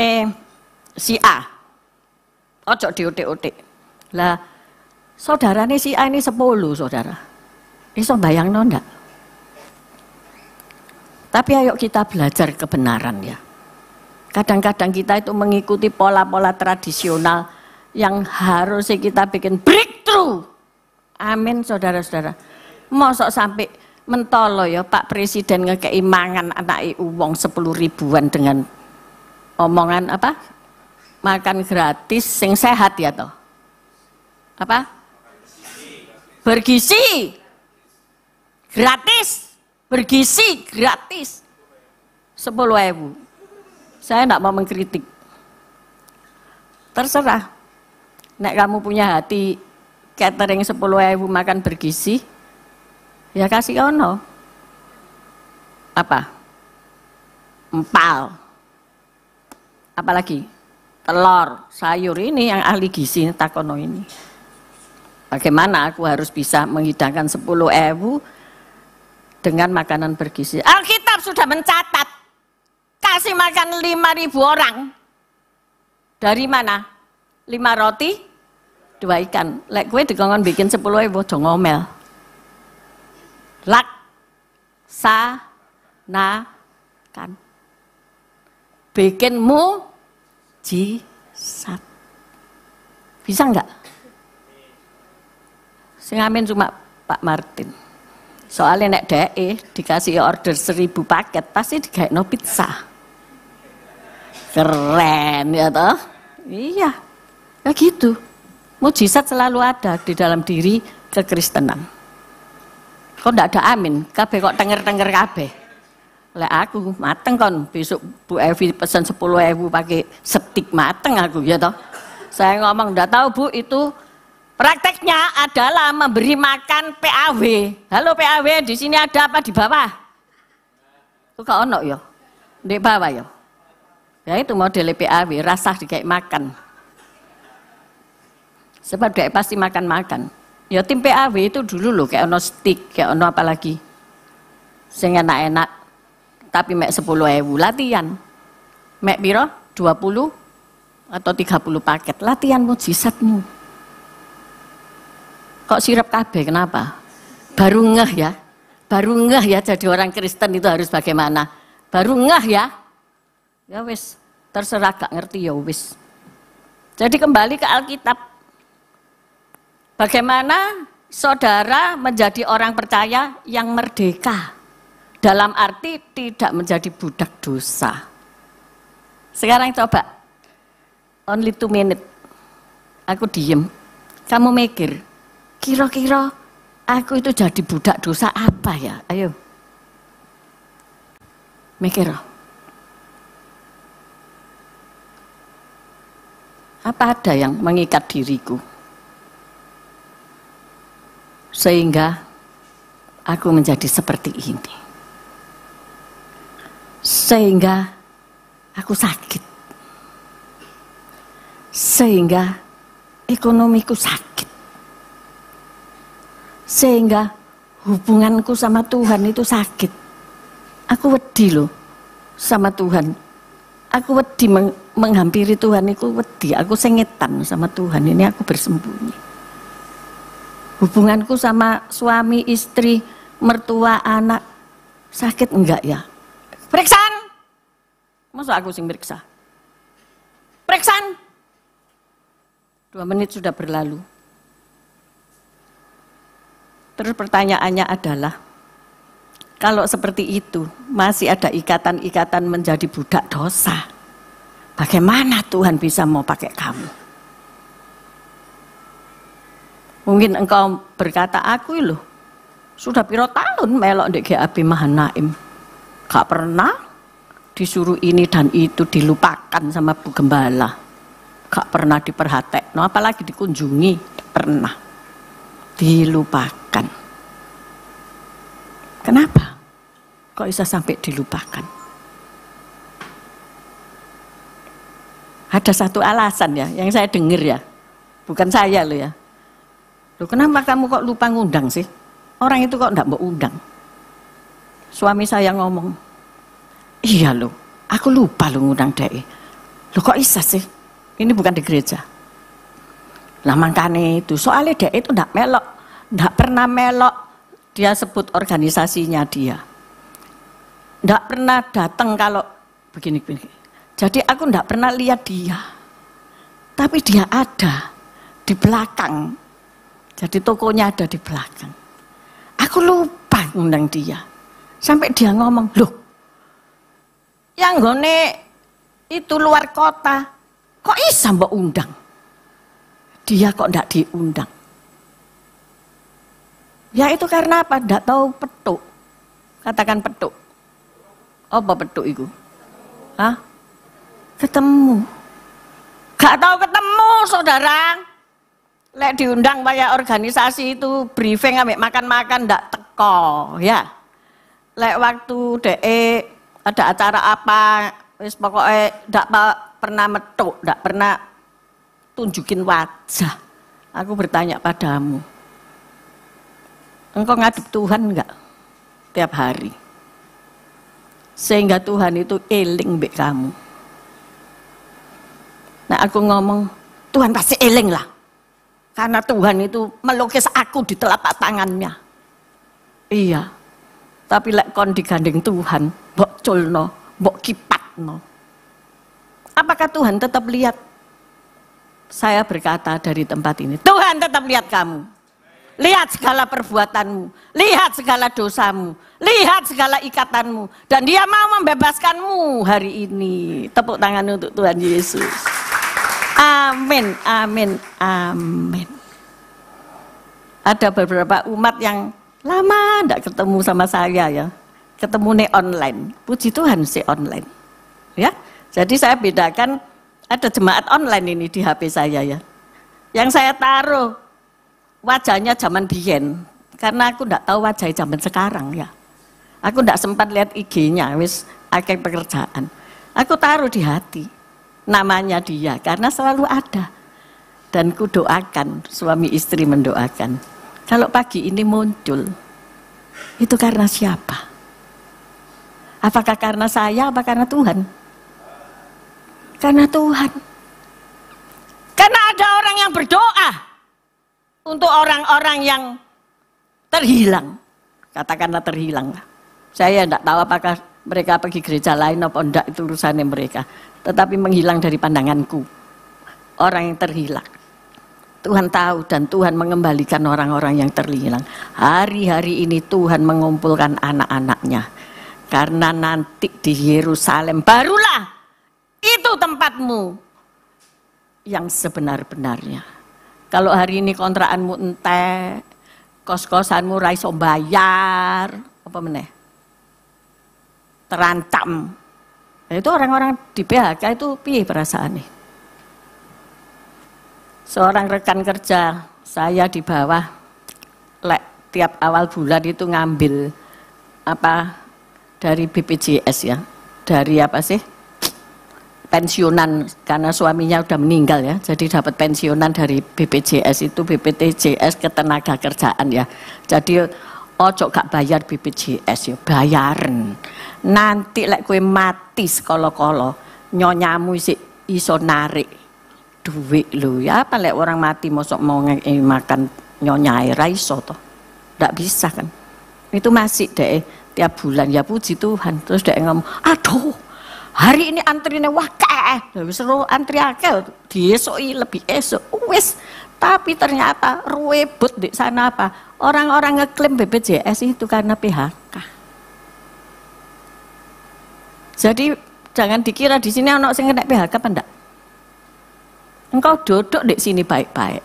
si A. Ojo diotek-otek. Lah saudarane si A ini 10 saudara. Iso bayangno ndak? Tapi ayo kita belajar kebenaran ya. Kadang-kadang kita itu mengikuti pola-pola tradisional yang harusnya kita bikin breakthrough. Amin saudara-saudara. Mosok sampai mentolo ya Pak Presiden ngekei mangan anake wong 10 ribuan dengan omongan apa? Makan gratis sing sehat ya toh. Apa? Bergizi. Gratis. Bergizi gratis. 10.000. Saya enggak mau mengkritik. Terserah. Nek kamu punya hati catering 10.000 makan bergizi, ya kasih ono. apa? Empal. Apalagi? Telur, sayur, ini yang ahli gizi takono ini. Bagaimana aku harus bisa menghidangkan 10.000 dengan makanan bergizi? Alkitab sudah mencatat, kasih makan 5.000 orang. Dari mana? 5 roti, 2 ikan. Lek gue dikongkon bikin 10.000 do ngomel. Laksanakan. Bikin mujizat. Bisa enggak? Sing amin cuma Pak Martin. Soalnya nek dikasih order 1.000 paket pasti digaekno pizza. Keren ya toh? Iya. Ya gitu. Mujizat selalu ada di dalam diri kekristenan. Kok ndak ada amin? Kabeh kok tenger-tenger kabeh. Lek aku mateng kon besok Bu Evi pesan 10.000 pakai stik mateng aku ya toh. Saya ngomong ndak tahu Bu, itu prakteknya adalah memberi makan PAW. Halo PAW, di sini ada apa di bawah? Kok gak ono ya? Di bawah ya. Ya itu model PAW, rasah dikayak makan. Sebab dia pasti makan-makan. Ya tim PAW itu dulu loh, kayak ono stik, kayak ono apa lagi. Sing enak-enak. Tapi mek 10.000 latihan. Mek piro? 20 atau 30 paket. Latihan mujizatmu. Kok sirap kabeh, kenapa? Baru ngeh ya. Baru ngeh ya jadi orang Kristen itu harus bagaimana. Baru ngeh ya. Ya wis, terserah gak ngerti ya wis. Jadi kembali ke Alkitab. Bagaimana saudara menjadi orang percaya yang merdeka. Dalam arti tidak menjadi budak dosa. Sekarang coba, only 2 minutes. Aku diem, kamu mikir, kira-kira aku itu jadi budak dosa apa ya? Ayo. Mikir. Apa ada yang mengikat diriku? Sehingga aku menjadi seperti ini. Sehingga aku sakit. Sehingga ekonomiku sakit. Sehingga hubunganku sama Tuhan itu sakit. Aku wedi loh sama Tuhan. Aku wedi menghampiri Tuhan, aku wedi. Aku sengetan sama Tuhan, ini aku bersembunyi. Hubunganku sama suami, istri, mertua, anak sakit enggak ya? Periksan. Masa aku sing periksa? Periksan. 2 menit sudah berlalu. Terus pertanyaannya adalah, kalau seperti itu masih ada ikatan-ikatan menjadi budak dosa, bagaimana Tuhan bisa mau pakai kamu? Mungkin engkau berkata, aku loh sudah piro tahun melok di GAB Mahanaim, gak pernah disuruh ini dan itu, dilupakan sama Bu Gembala, gak pernah diperhatek, no, apalagi dikunjungi, pernah dilupakan. Kenapa kok bisa sampai dilupakan? Ada satu alasan ya yang saya dengar ya, bukan saya loh ya. Loh, kenapa kamu kok lupa ngundang sih? Orang itu kok enggak mau undang. Suami saya ngomong, iya loh, aku lupa loh ngundang dek. Loh kok bisa sih? Ini bukan di gereja. Lah makanya itu, soalnya dek itu enggak melok, enggak pernah melok. Dia sebut organisasinya dia. Enggak pernah datang kalau begini-begini. Jadi aku enggak pernah lihat dia. Tapi dia ada di belakang. Jadi tokonya ada di belakang. Aku lupa ngundang dia. Sampai dia ngomong, loh, yang gone itu luar kota, kok bisa mbak undang? Dia kok enggak diundang? Ya itu karena apa? Enggak tahu petuk. Katakan petuk. Apa petuk itu? Hah? Ketemu. Gak tahu ketemu, saudara. Lek diundang kayak organisasi itu briefing ambek makan-makan ndak teko, ya. lek waktu ada acara apa, wis pokoknya ndak pernah metuk, ndak pernah tunjukin wajah. Aku bertanya padamu, engkau ngadep Tuhan enggak tiap hari? Sehingga Tuhan itu eling mbek kamu. Nah aku ngomong, Tuhan pasti eling lah. Karena Tuhan itu melukis aku di telapak tangannya. Iya. Tapi lek kon digandeng Tuhan, mbok culno, mbok kipatno. Apakah Tuhan tetap lihat? Saya berkata dari tempat ini, Tuhan tetap lihat kamu. Lihat segala perbuatanmu, lihat segala dosamu, lihat segala ikatanmu. Dan dia mau membebaskanmu hari ini. Tepuk tangan untuk Tuhan Yesus. Amin, amin, amin. Ada beberapa umat yang lama tidak ketemu sama saya ya. Ketemu nih online. Puji Tuhan sih online. Ya. Jadi saya bedakan ada jemaat online ini di HP saya ya. Yang saya taruh wajahnya zaman biyen. Karena aku tidak tahu wajah zaman sekarang ya. Aku tidak sempat lihat IG-nya, wis akeh pekerjaan. Aku taruh di hati. Namanya dia, karena selalu ada. Dan ku doakan, suami istri mendoakan. Kalau pagi ini muncul, itu karena siapa? Apakah karena saya, apa karena Tuhan? Karena Tuhan. Karena ada orang yang berdoa untuk orang-orang yang terhilang. Katakanlah terhilang. Saya tidak tahu apakah mereka pergi gereja lain atau tidak, itu urusannya mereka. Tetapi menghilang dari pandanganku. Orang yang terhilang. Tuhan tahu dan Tuhan mengembalikan orang-orang yang terhilang. Hari-hari ini Tuhan mengumpulkan anak-anaknya. Karena nanti di Yerusalem barulah itu tempatmu yang sebenar-benarnya. Kalau hari ini kontrakanmu entek, kos-kosanmu ra iso bayar, apa meneh? Terancam. Itu orang-orang di PHK itu piye perasaannya? Seorang rekan kerja saya di bawah, tiap awal bulan itu ngambil apa dari BPJS ya, dari apa sih? Pensiunan, karena suaminya udah meninggal ya, jadi dapat pensiunan dari BPJS itu, BPJS ketenaga kerjaan ya. Jadi ojo gak bayar BPJS ya, bayaran. Nanti lek kowe mati sekolo-kolo, nyonyamu iso narik duit lho ya. Apa lek orang mati mosok mau makan nyonyai ra iso toh. Ndak bisa kan. Itu masih deh tiap bulan ya, puji Tuhan. Terus dek ngomong, "Aduh, hari ini antrine wakeh." Wis seru antri akeh, diesoki lebih esok. Wis, tapi ternyata ruwebut di sana apa? Orang-orang ngeklaim BPJS itu karena PHK. Jadi jangan dikira di sini anak sing kena PHK apa enggak. Engkau duduk di sini baik-baik.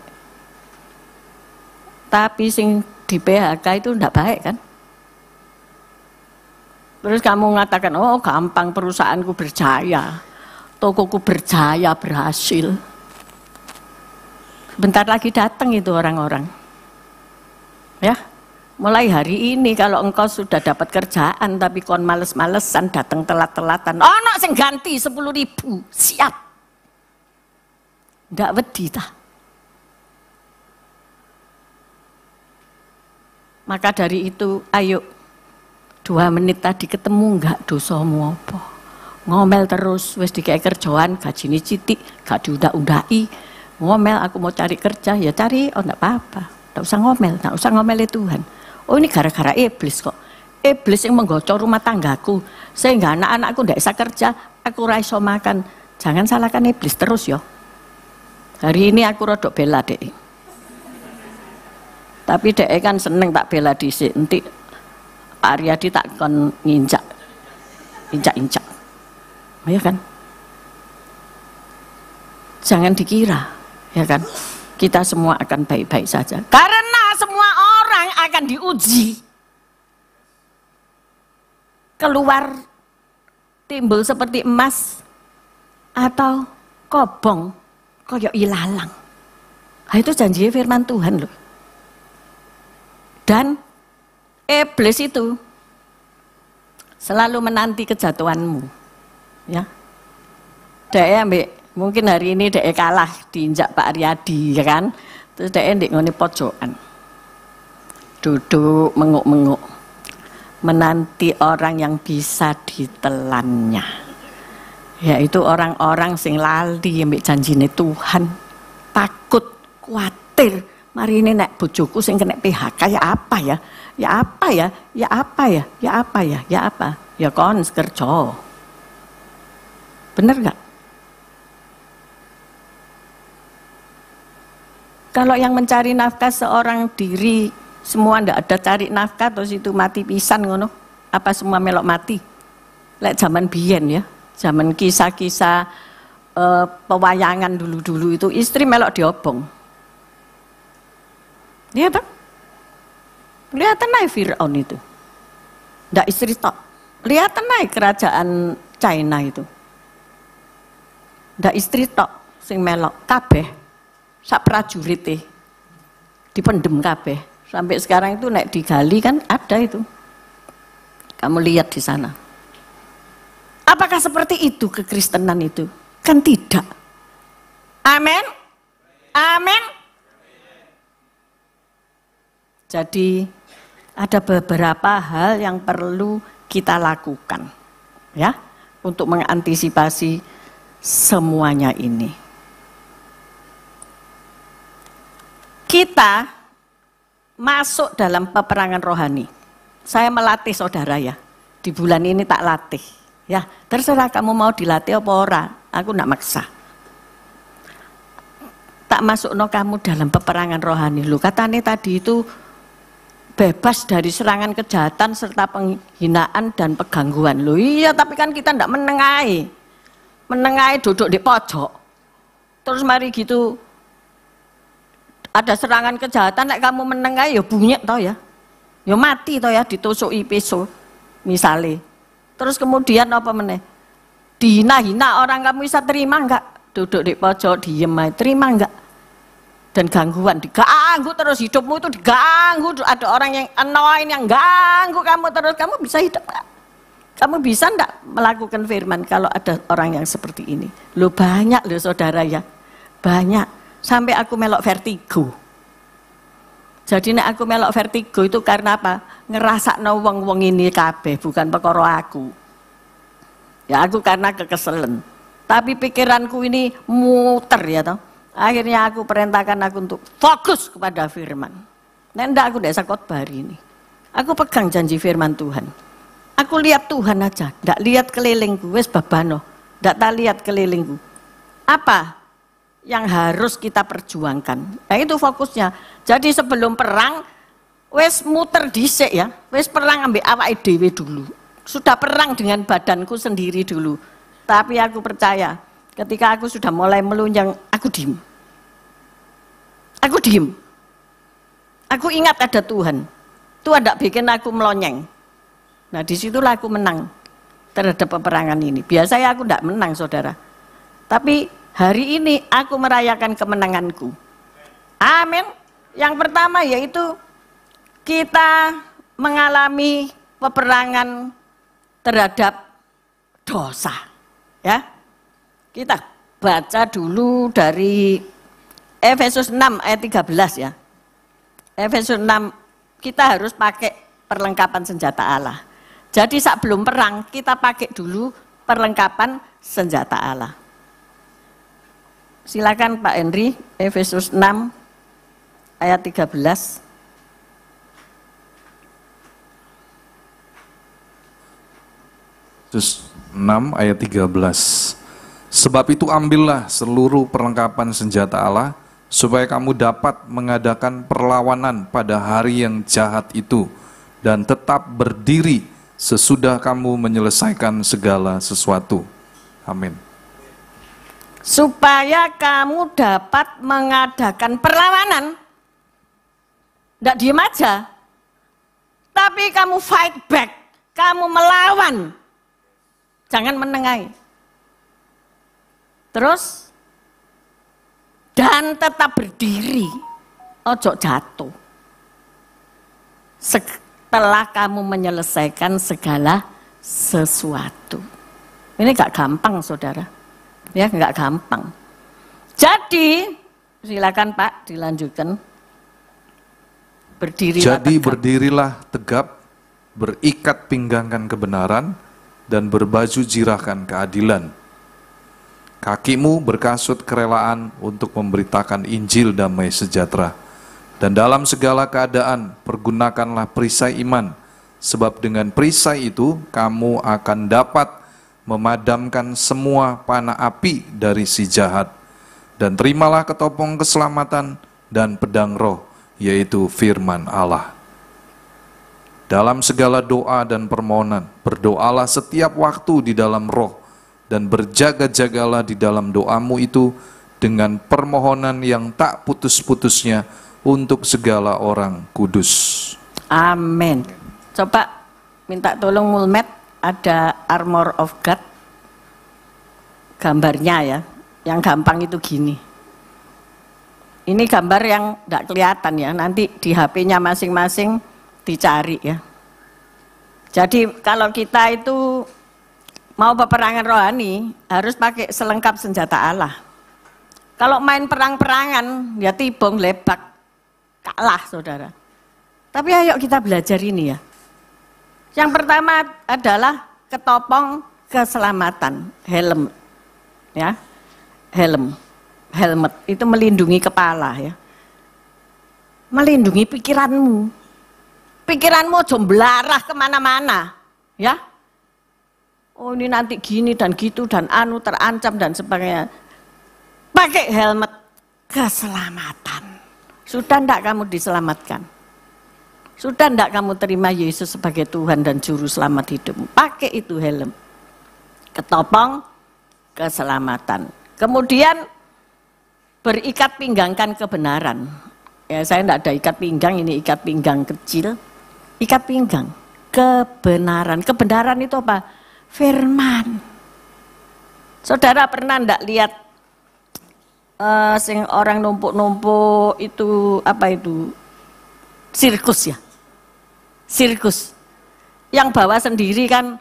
Tapi sing di PHK itu enggak baik kan? Terus kamu mengatakan, oh gampang perusahaanku berjaya, tokoku berjaya, berhasil. Bentar lagi datang itu orang-orang. Ya. Mulai hari ini kalau engkau sudah dapat kerjaan tapi kon males-malesan datang telat-telatan, ono sing ganti 10.000, siap. Ndak wedi ta. Maka dari itu ayo 2 menit tadi ketemu enggak dosamu apa? Ngomel terus wis dikek kerjaan gajine citik, gak diundak-undaki. Ngomel aku mau cari kerja ya cari, oh enggak apa-apa. Enggak usah ngomel, enggak usah ngomeli Tuhan. Oh ini gara-gara iblis kok. Iblis yang menggocor rumah tanggaku. Sehingga anak-anakku tidak bisa kerja, aku ra iso makan. Jangan salahkan iblis terus ya. Hari ini aku rodok bela dek. Tapi dek kan seneng tak bela dhisik. Nanti Aryadi tak kon injak-injak. Ya kan? Jangan dikira, ya kan? Kita semua akan baik-baik saja. Karena semua orang akan diuji. Keluar timbul seperti emas atau kobong koyok ilalang. Nah, itu janji firman Tuhan loh. Dan iblis itu selalu menanti kejatuhanmu. Ya. Dek mungkin hari ini dek kalah diinjak Pak Aryadi, ya kan? Terus dek ndek ngene pojokan. Duduk menguk-menguk. Menanti orang yang bisa ditelannya. Yaitu orang-orang sing lali ambek janjine Tuhan. Takut, khawatir. Mari ini nek bojoku sing kena PHK ya apa ya? Ya apa ya? Ya apa ya? Ya apa ya? Ya apa? Ya kon kerja. Bener gak? Kalau yang mencari nafkah seorang diri, semua ndak ada cari nafkah terus itu mati pisan ngono. Apa semua melok mati? Lek zaman biyen ya, zaman kisah-kisah pewayangan dulu-dulu itu istri melok diobong. Lihat tak? Kelihatan naik Fir'aun itu. Ndak istri tok. Lihat naik kerajaan China itu. Ndak istri tok sing melok kabeh sak prajurite dipendem kabeh. Sampai sekarang itu nek digali kan ada itu. Kamu lihat di sana. Apakah seperti itu kekristenan itu? Kan tidak. Amin. Amin. Jadi ada beberapa hal yang perlu kita lakukan ya untuk mengantisipasi semuanya ini. Kita masuk dalam peperangan rohani. Saya melatih saudara ya. Di bulan ini tak latih. Ya, terserah kamu mau dilatih apa ora. Aku enggak maksa. Tak masukno kamu dalam peperangan rohani. Lu katanya tadi itu bebas dari serangan kejahatan serta penghinaan dan penggangguan. Loh iya, tapi kan kita ndak menengahi. Menengahi duduk di pojok. Terus mari gitu ada serangan kejahatan, nek kamu menengahi ya bunyi toh ya. Ya mati toh ya, ditusuki pisau misalnya. Terus kemudian apa meneh? Dihina-hina orang, kamu bisa terima enggak? Duduk di pojok diem aja, terima enggak? Dan gangguan, diganggu terus hidupmu itu diganggu, ada orang yang annoying yang ganggu kamu terus, kamu bisa hidup gak? Kamu bisa enggak melakukan firman kalau ada orang yang seperti ini? Loh banyak loh saudara ya, banyak, sampai aku melok vertigo. Jadi nek aku melok vertigo itu karena apa? Ngerasakno wong-wong ini kabeh, bukan perkara aku. Ya aku karena kekeselen, tapi pikiranku ini muter ya toh. Akhirnya aku perintahkan aku untuk fokus kepada firman. Nenda aku tidak sakot hari ini. Aku pegang janji firman Tuhan. Aku lihat Tuhan aja, tidak lihat kelilingku. Wes babano, tidak tak lihat kelilingku. Apa yang harus kita perjuangkan? Nah itu fokusnya. Jadi sebelum perang, wes muter dhisik ya. Wes perang ambil awake dhewe dulu. Sudah perang dengan badanku sendiri dulu. Tapi aku percaya, ketika aku sudah mulai melunjang, aku diem. Aku diem. Aku ingat ada Tuhan. Tuhan tidak bikin aku melonyeng. Nah disitulah aku menang terhadap peperangan ini. Biasanya aku tidak menang saudara. Tapi hari ini aku merayakan kemenanganku. Amin. Yang pertama yaitu kita mengalami peperangan terhadap dosa. Ya. Kita baca dulu dari Efesus 6 ayat 13 ya. Efesus 6 kita harus pakai perlengkapan senjata Allah. Jadi sebelum perang kita pakai dulu perlengkapan senjata Allah. Silakan Pak Henry, Efesus 6 ayat 13. Efesus 6 ayat 13. Sebab itu ambillah seluruh perlengkapan senjata Allah, supaya kamu dapat mengadakan perlawanan pada hari yang jahat itu, dan tetap berdiri sesudah kamu menyelesaikan segala sesuatu. Amin. Supaya kamu dapat mengadakan perlawanan. Tidak diem aja. Tapi kamu fight back. Kamu melawan. Jangan menengahi. Terus dan tetap berdiri, ojo jatuh. Setelah kamu menyelesaikan segala sesuatu. Ini gak gampang, saudara. Ya, gak gampang. Jadi, silakan Pak, dilanjutkan. Berdirilah Jadi tegap. berdirilah tegap, berikat pinggangkan kebenaran, dan berbaju jirahkan keadilan. Kakimu berkasut kerelaan untuk memberitakan Injil damai sejahtera. Dan dalam segala keadaan pergunakanlah perisai iman, sebab dengan perisai itu kamu akan dapat memadamkan semua panah api dari si jahat. Dan terimalah ketopong keselamatan dan pedang roh, yaitu firman Allah. Dalam segala doa dan permohonan, berdoalah setiap waktu di dalam roh, dan berjaga-jagalah di dalam doamu itu dengan permohonan yang tak putus-putusnya untuk segala orang kudus. Amin. Coba minta tolong Mulmet, ada armor of God. Gambarnya ya, yang gampang itu gini. Ini gambar yang tidak kelihatan ya, nanti di HP-nya masing-masing dicari ya. Jadi kalau kita itu mau peperangan rohani, harus pakai selengkap senjata Allah. Kalau main perang-perangan, ya tibong, lebak, kalah saudara. Tapi ayo kita belajar ini ya. Yang pertama adalah ketopong keselamatan, helm. Ya, helmet itu melindungi kepala ya. Melindungi pikiranmu. Pikiranmu jomblarah kemana-mana. Ya. Oh ini nanti gini dan gitu dan anu terancam dan sebagainya. Pakai helmet keselamatan. Sudah enggak kamu diselamatkan? Sudah enggak kamu terima Yesus sebagai Tuhan dan Juru Selamat hidupmu? Pakai itu helm. Ketopong keselamatan. Kemudian berikat pinggangkan kebenaran. Ya saya enggak ada ikat pinggang, ini ikat pinggang kecil. Ikat pinggang kebenaran. Kebenaran itu apa? Firman. Saudara pernah enggak lihat sing orang numpuk-numpuk itu apa itu? Sirkus ya. Sirkus. Yang bawa sendiri kan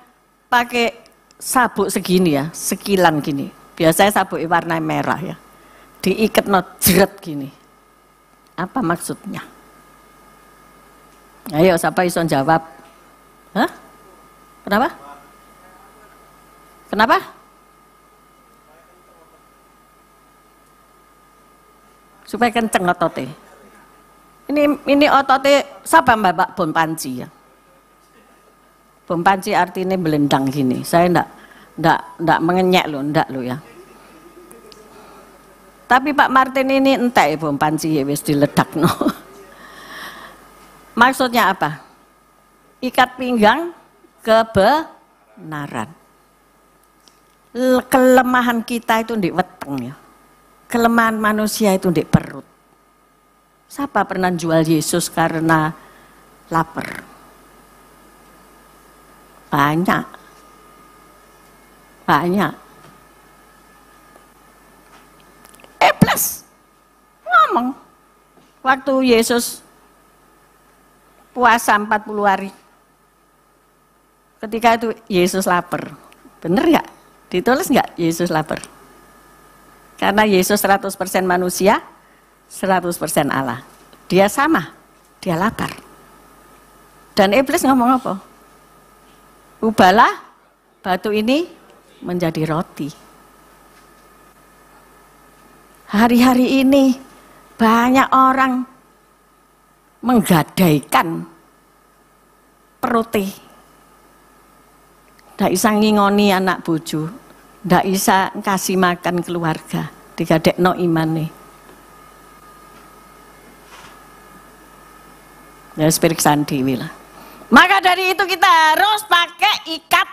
pakai sabuk segini ya, sekilan gini. Biasanya sabuk warna merah ya. Diikat jeret gini. Apa maksudnya? Ayo siapa iso jawab? Hah? Kenapa? Kenapa? Supaya kenceng ototnya. Ini ototnya siapa Mbak Bom Panci ya? Bom Panci artinya belendang gini. Saya enggak mengenyek loh, enggak loh ya. Tapi Pak Martin ini entek Bom Panci ya wis diledakno. Maksudnya apa? Ikat pinggang kebenaran. Kelemahan kita itu di weteng ya. Kelemahan manusia itu di perut. Siapa pernah jual Yesus karena lapar? Banyak. Banyak. Plus ngomong. Waktu Yesus puasa 40 hari. Ketika itu Yesus lapar. Bener nggak? Ditulis nggak Yesus lapar? Karena Yesus 100% manusia, 100% Allah. Dia sama, dia lapar. Dan iblis ngomong apa? Ubahlah batu ini menjadi roti. Hari-hari ini banyak orang menggadaikan perutnya. Ndak bisa ngingoni anak bojo, ndak bisa kasih makan keluarga, digadekno imane. Ya periksan dhewe lah. Maka dari itu kita harus pakai ikat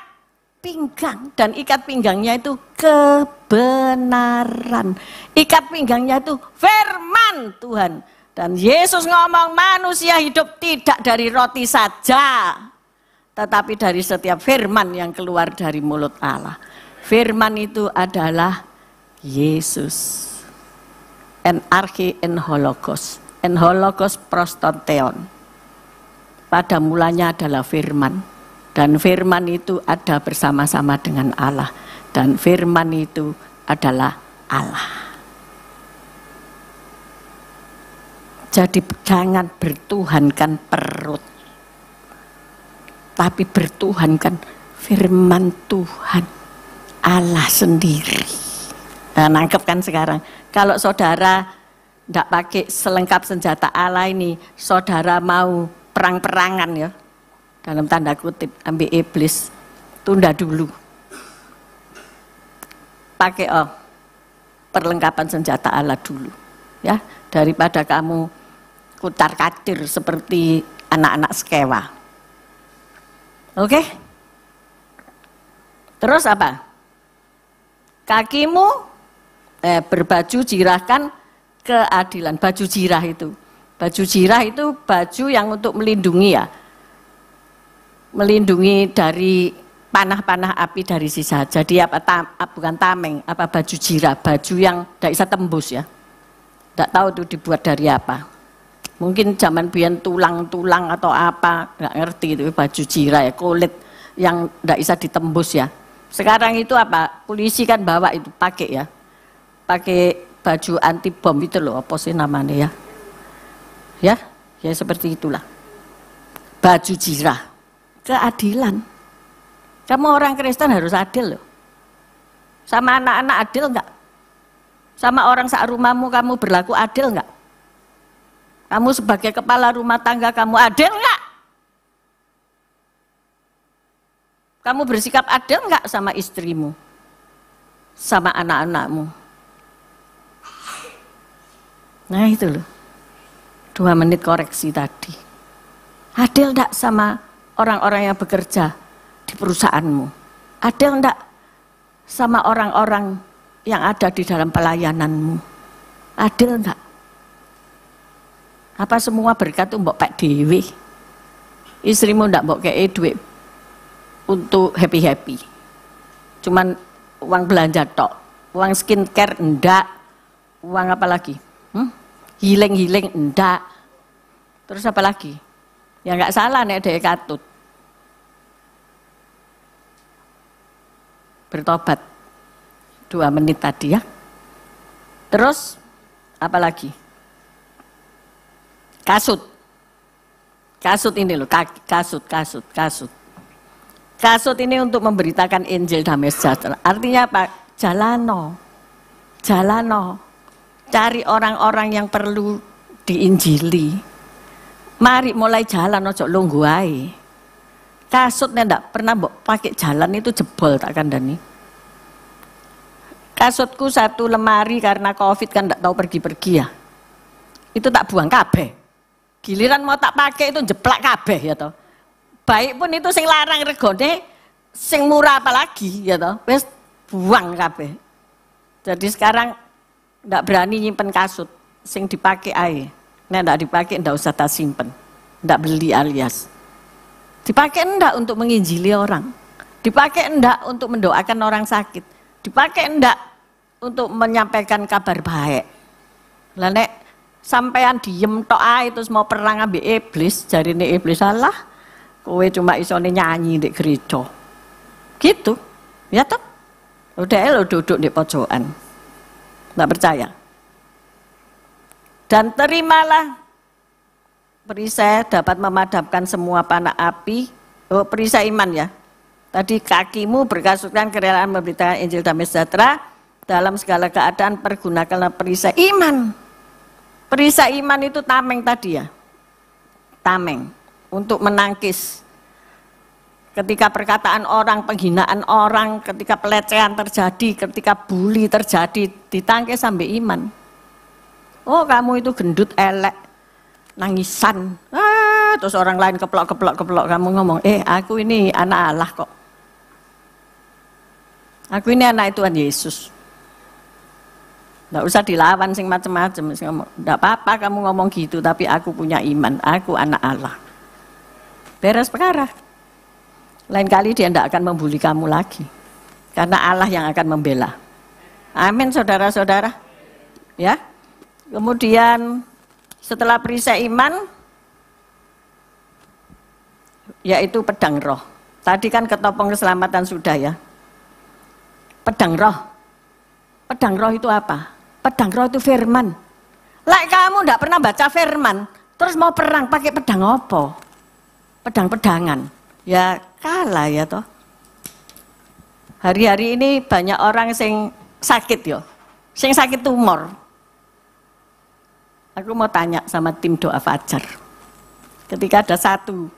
pinggang, dan ikat pinggangnya itu kebenaran. Ikat pinggangnya itu firman Tuhan. Dan Yesus ngomong manusia hidup tidak dari roti saja, tetapi dari setiap firman yang keluar dari mulut Allah. Firman itu adalah Yesus. En arche en hologos. En hologos prostoteon. Pada mulanya adalah firman. Dan firman itu ada bersama-sama dengan Allah. Dan firman itu adalah Allah. Jadi jangan bertuhankan perut, tapi bertuhankan firman Tuhan, Allah sendiri. Nah, nangkep kan sekarang? Kalau saudara tidak pakai selengkap senjata Allah ini, saudara mau perang-perangan ya, dalam tanda kutip, ambil iblis, tunda dulu. Pakai perlengkapan senjata Allah dulu, ya, daripada kamu kutar-katir seperti anak-anak sekewa. Oke? Terus apa? Kakimu berbaju jirahkan keadilan. Baju jirah itu. Baju jirah itu baju yang untuk melindungi ya. Melindungi dari panah-panah api dari sisa. Jadi apa bukan tameng, apa baju jirah, baju yang tidak bisa tembus ya. Tidak tahu itu dibuat dari apa. Mungkin zaman biyen tulang-tulang atau apa, nggak ngerti itu baju jirah ya, kulit yang nggak bisa ditembus ya. Sekarang itu apa? Polisi kan bawa itu pakai ya, pakai baju anti bom itu loh, apa sih namanya ya? Ya seperti itulah. Baju jirah, keadilan. Kamu orang Kristen harus adil loh. Sama anak-anak adil nggak? Sama orang serumahmu kamu berlaku adil nggak? Kamu sebagai kepala rumah tangga kamu adil nggak? Kamu bersikap adil nggak sama istrimu? Sama anak-anakmu? Nah itu loh, 2 menit koreksi tadi. Adil nggak sama orang-orang yang bekerja di perusahaanmu? Adil nggak sama orang-orang yang ada di dalam pelayananmu? Adil nggak? Apa semua berkat itu mbok pak dewe? Istrimu ndak mbok kei duit untuk happy-happy. Cuman uang belanja tok, uang skincare ndak, uang apa lagi? Healing ndak. Terus apa lagi? Ya nggak salah nek dhek katut. Bertobat 2 menit tadi ya. Terus apa lagi? Kasut ini loh, kasut. Kasut ini untuk memberitakan Injil damai sejahtera. Artinya apa? Jalano. Cari orang-orang yang perlu diinjili. Mari mulai jalan, ojo lungguh ae. Kasutnya ndak pernah pakai jalan itu jebol tak kandani. Kasutku 1 lemari karena Covid kan ndak tahu pergi-pergi ya. Itu tak buang kabeh. Giliran mau tak pakai itu jeplak kabeh ya toh. Baik pun itu sing larang regone, sing murah apalagi ya toh. Wis buang kabeh. Jadi sekarang ndak berani nyimpen kasut, sing dipakai ae. Nek ndak dipakai ndak usah tak simpen. Ndak beli alias. Dipakai ndak untuk menginjili orang. Dipakai ndak untuk mendoakan orang sakit. Dipakai ndak untuk menyampaikan kabar baik. Lah nek sampean diem tok ae terus mau perang ambek iblis, jarine iblis salah. Kowe cuma isone nyanyi di gereja. Gitu. Ya toh? Udah lo duduk di pojokan. Enggak percaya. Dan terimalah perisai dapat memadamkan semua panah api. Oh, perisai iman ya. Tadi kakimu berkasutkan kerelaan memberitakan Injil damai sejahtera. Dalam segala keadaan pergunakanlah perisai iman. Perisai iman itu tameng tadi ya. Tameng. Untuk menangkis. Ketika perkataan orang, penghinaan orang, ketika pelecehan terjadi, ketika bully terjadi, ditangkis sampai iman. Oh kamu itu gendut, elek, nangisan. Terus orang lain keplok, kamu ngomong, aku ini anak Allah kok. Aku ini anak Tuhan Yesus. Nggak usah dilawan sing macam-macam. Nggak apa-apa kamu ngomong gitu, tapi aku punya iman, aku anak Allah. Beres perkara. Lain kali dia tidak akan membuli kamu lagi. Karena Allah yang akan membela. Amin saudara-saudara. Ya. Kemudian setelah perisai iman, yaitu pedang roh. Tadi kan ketopong keselamatan sudah ya. Pedang roh. Pedang roh itu apa? Pedang roh itu firman. Lah kamu enggak pernah baca firman, terus mau perang pakai pedang apa? Pedang-pedangan. Ya kalah ya toh. Hari-hari ini banyak orang yang sakit ya. Yang sakit tumor. Aku mau tanya sama tim doa Fajar. Ketika ada satu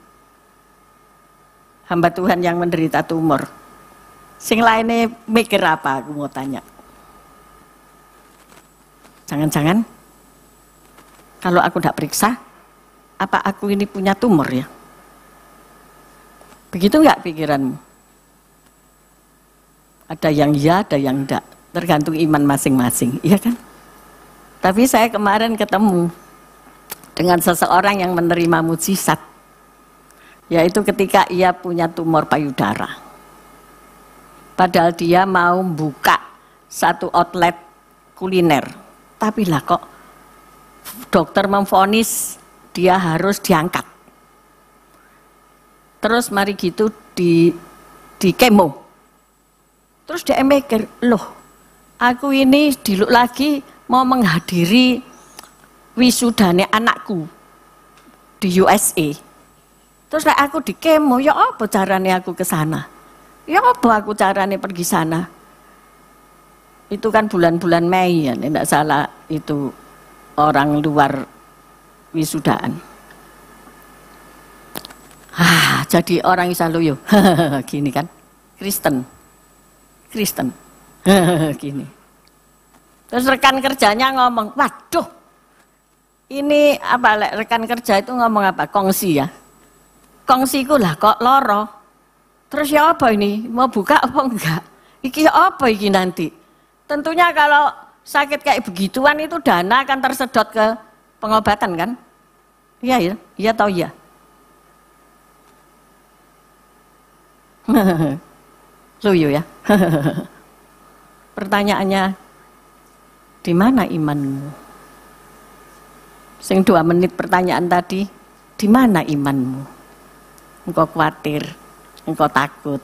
hamba Tuhan yang menderita tumor, sing lainnya mikir apa? Aku mau tanya. Jangan-jangan kalau aku tidak periksa, apa aku ini punya tumor ya? Begitu enggak pikiranmu? Ada yang ya, ada yang enggak. Tergantung iman masing-masing, iya kan? Tapi saya kemarin ketemu dengan seseorang yang menerima mujizat, yaitu ketika ia punya tumor payudara. Padahal dia mau buka satu outlet kuliner, tapi lah kok dokter memvonis dia harus diangkat. Terus mari gitu di kemo. Terus dia mikir, loh aku ini diluk lagi mau menghadiri wisudane anakku di USA. Terus aku di kemo, ya apa caranya aku ke sana? Ya apa aku caranya pergi sana? Itu kan bulan-bulan Mei ya, tidak salah itu orang luar wisudaan. Jadi orang Isaloyo, gini kan, Kristen, gini. Terus rekan kerjanya ngomong, waduh, ini apa? Rekan kerja itu ngomong apa? Kongsi ya, kongsiku lah kok loro. Terus ya apa ini? Mau buka apa enggak? Iki apa iki nanti? Tentunya kalau sakit kayak begituan itu dana akan tersedot ke pengobatan kan? Iya ya, iya atau iya? Luyu ya. Pertanyaannya, di mana imanmu? Sing 2 menit pertanyaan tadi, di mana imanmu? Engkau khawatir, engkau takut,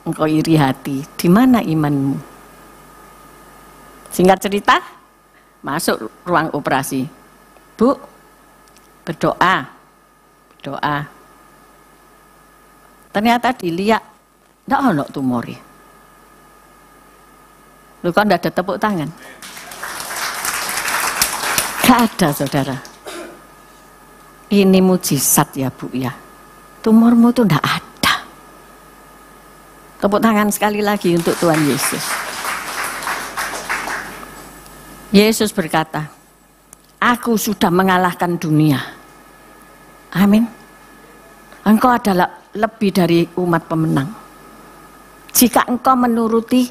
engkau iri hati, di mana imanmu? Singkat cerita, masuk ruang operasi. Bu, berdoa. Ternyata dilihat, enggak ada tumor ya. Lu kok enggak ada tepuk tangan? Enggak ada saudara. Ini mujizat ya Bu ya. Tumormu tuh enggak ada. Tepuk tangan sekali lagi untuk Tuhan Yesus. Yesus berkata, aku sudah mengalahkan dunia. Amin. Engkau adalah lebih dari umat pemenang. Jika engkau menuruti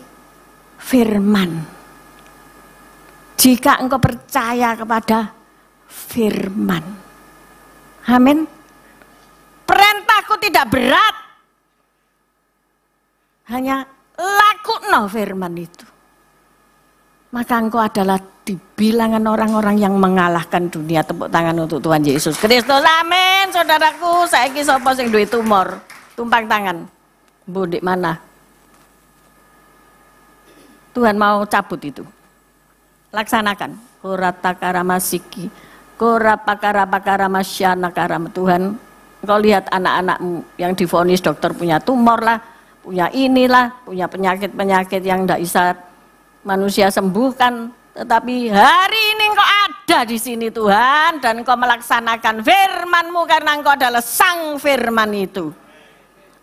firman. Jika engkau percaya kepada firman. Amin. Perintahku tidak berat. Hanya lakukan firman itu. Maka engkau adalah di bilangan orang-orang yang mengalahkan dunia. Tepuk tangan untuk Tuhan Yesus Kristus. Amin. Saudaraku, saiki sapa sing duwe tumor? Tumpang tangan. Bu di mana? Tuhan mau cabut itu. Laksanakan. Koratakaramasiki, korapakarapakaramasyanakarama. Tuhan, engkau lihat anak-anakmu yang divonis dokter punya tumor lah, punya inilah, punya penyakit-penyakit yang tidak bisa manusia sembuhkan, tetapi hari ini engkau ada di sini Tuhan, dan engkau melaksanakan firman-Mu karena engkau adalah sang firman itu.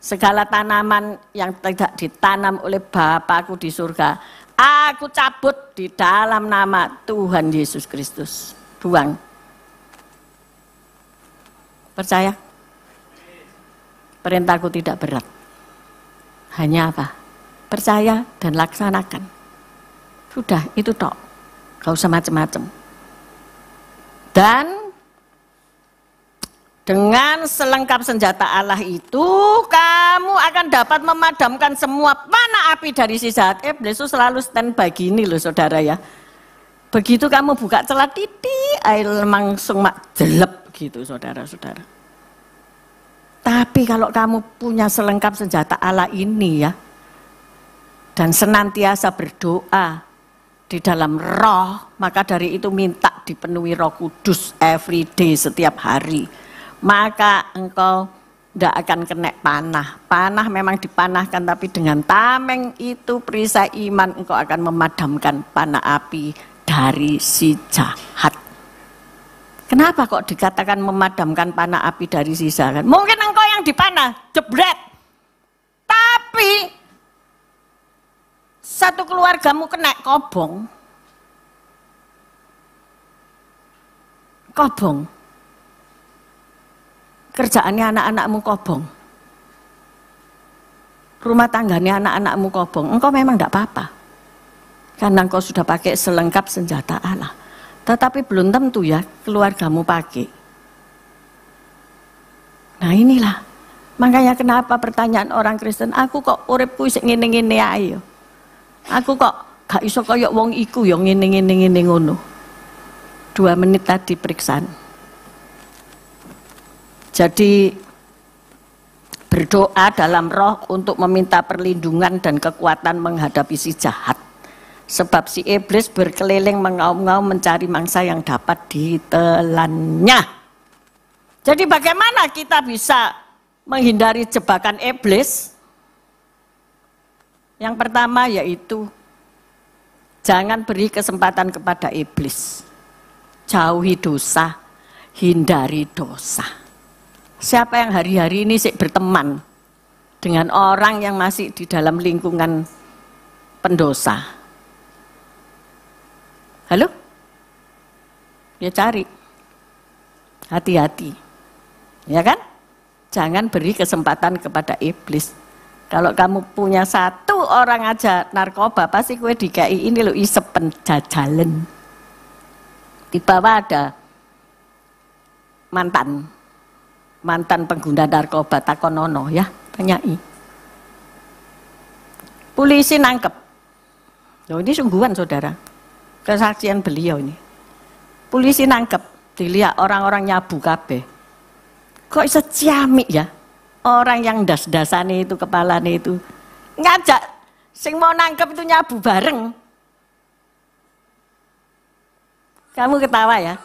Segala tanaman yang tidak ditanam oleh Bapakku di surga, aku cabut di dalam nama Tuhan Yesus Kristus. Buang. Percaya? Perintahku tidak berat. Hanya apa? Percaya dan laksanakan. Sudah, itu tok. Gak usah macam-macam. Dan dengan selengkap senjata Allah itu, kamu akan dapat memadamkan semua panah api dari si jahat. Iblis itu selalu standby gini loh saudara ya. Begitu kamu buka celah titik, air langsung jelep gitu saudara-saudara. Tapi Tapi kalau kamu punya selengkap senjata Allah ini ya, dan senantiasa berdoa di dalam roh, maka dari itu minta dipenuhi Roh Kudus every day, setiap hari. Maka engkau tidak akan kena panah. Panah memang dipanahkan, tapi dengan tameng itu perisai iman engkau akan memadamkan panah api dari si jahat. Kenapa kok dikatakan memadamkan panah api dari si jahat? Mungkin engkau yang dipanah, jebret. Tapi satu keluargamu kena kobong. Kobong. Kerjaannya anak-anakmu kobong. Rumah tangganya anak-anakmu kobong. Engkau memang tidak apa-apa. Karena engkau sudah pakai selengkap senjata Allah. Tetapi belum tentu ya keluargamu pakai. Nah inilah. Makanya kenapa pertanyaan orang Kristen, aku kok uripku sik ngene-ngene ae. Aku kok gak iso kaya wong iku ya ngene-ngene ngono. 2 menit tadi periksaan. Jadi berdoa dalam roh untuk meminta perlindungan dan kekuatan menghadapi si jahat. Sebab si iblis berkeliling mengaum-ngaum mencari mangsa yang dapat ditelannya. Jadi bagaimana kita bisa menghindari jebakan iblis? Yang pertama yaitu jangan beri kesempatan kepada iblis. Jauhi dosa, hindari dosa. Siapa yang hari-hari ini sih berteman dengan orang yang masih di dalam lingkungan pendosa? Halo? Ya cari. Hati-hati. Ya kan? Jangan beri kesempatan kepada iblis. Kalau kamu punya 1 orang aja narkoba, pasti gue dikai ini lo isep penjajalan. Di bawah ada mantan pengguna narkoba, takonono ya, tanyai. Polisi nangkep. Loh, ini sungguhan saudara, kesaksian beliau ini. Polisi nangkep, dilihat orang-orang nyabu kabeh. Kok bisa ciamik ya? Orang yang das-dasane itu, kepalanya itu ngajak sing mau nangkep itu nyabu bareng. Kamu ketawa ya?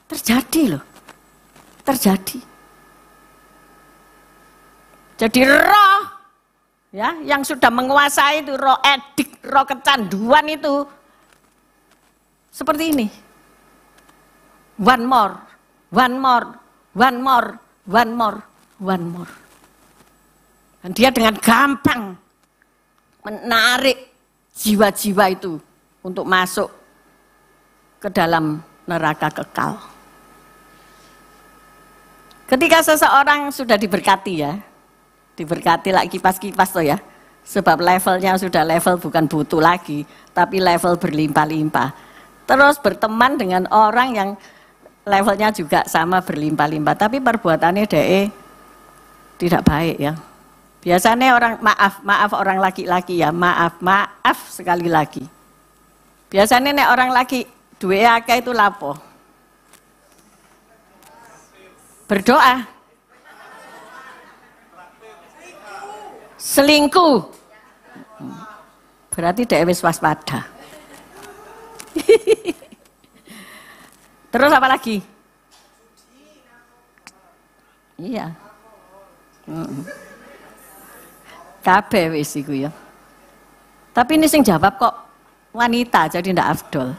Terjadi loh. Terjadi. Jadi roh ya yang sudah menguasai itu, roh edik, roh kecanduan itu seperti ini. One more, one more, one more, one more, one more. Dan dia dengan gampang menarik jiwa-jiwa itu untuk masuk ke dalam neraka kekal. Ketika seseorang sudah diberkati ya, diberkati lagi kipas-kipas tuh ya, sebab levelnya sudah level bukan butuh lagi, tapi level berlimpah-limpah. Terus berteman dengan orang yang levelnya juga sama berlimpah-limpah, tapi perbuatannya dia tidak baik ya. Biasanya orang maaf orang laki-laki ya, maaf sekali lagi. Biasanya nek orang laki duwe akeh itu lapo? Berdoa. Selingkuh. Berarti dia wis waspada. Terus apa lagi? Iya. Kabeh wis iku ya. Tapi ini sing jawab kok wanita, jadi ndak afdol.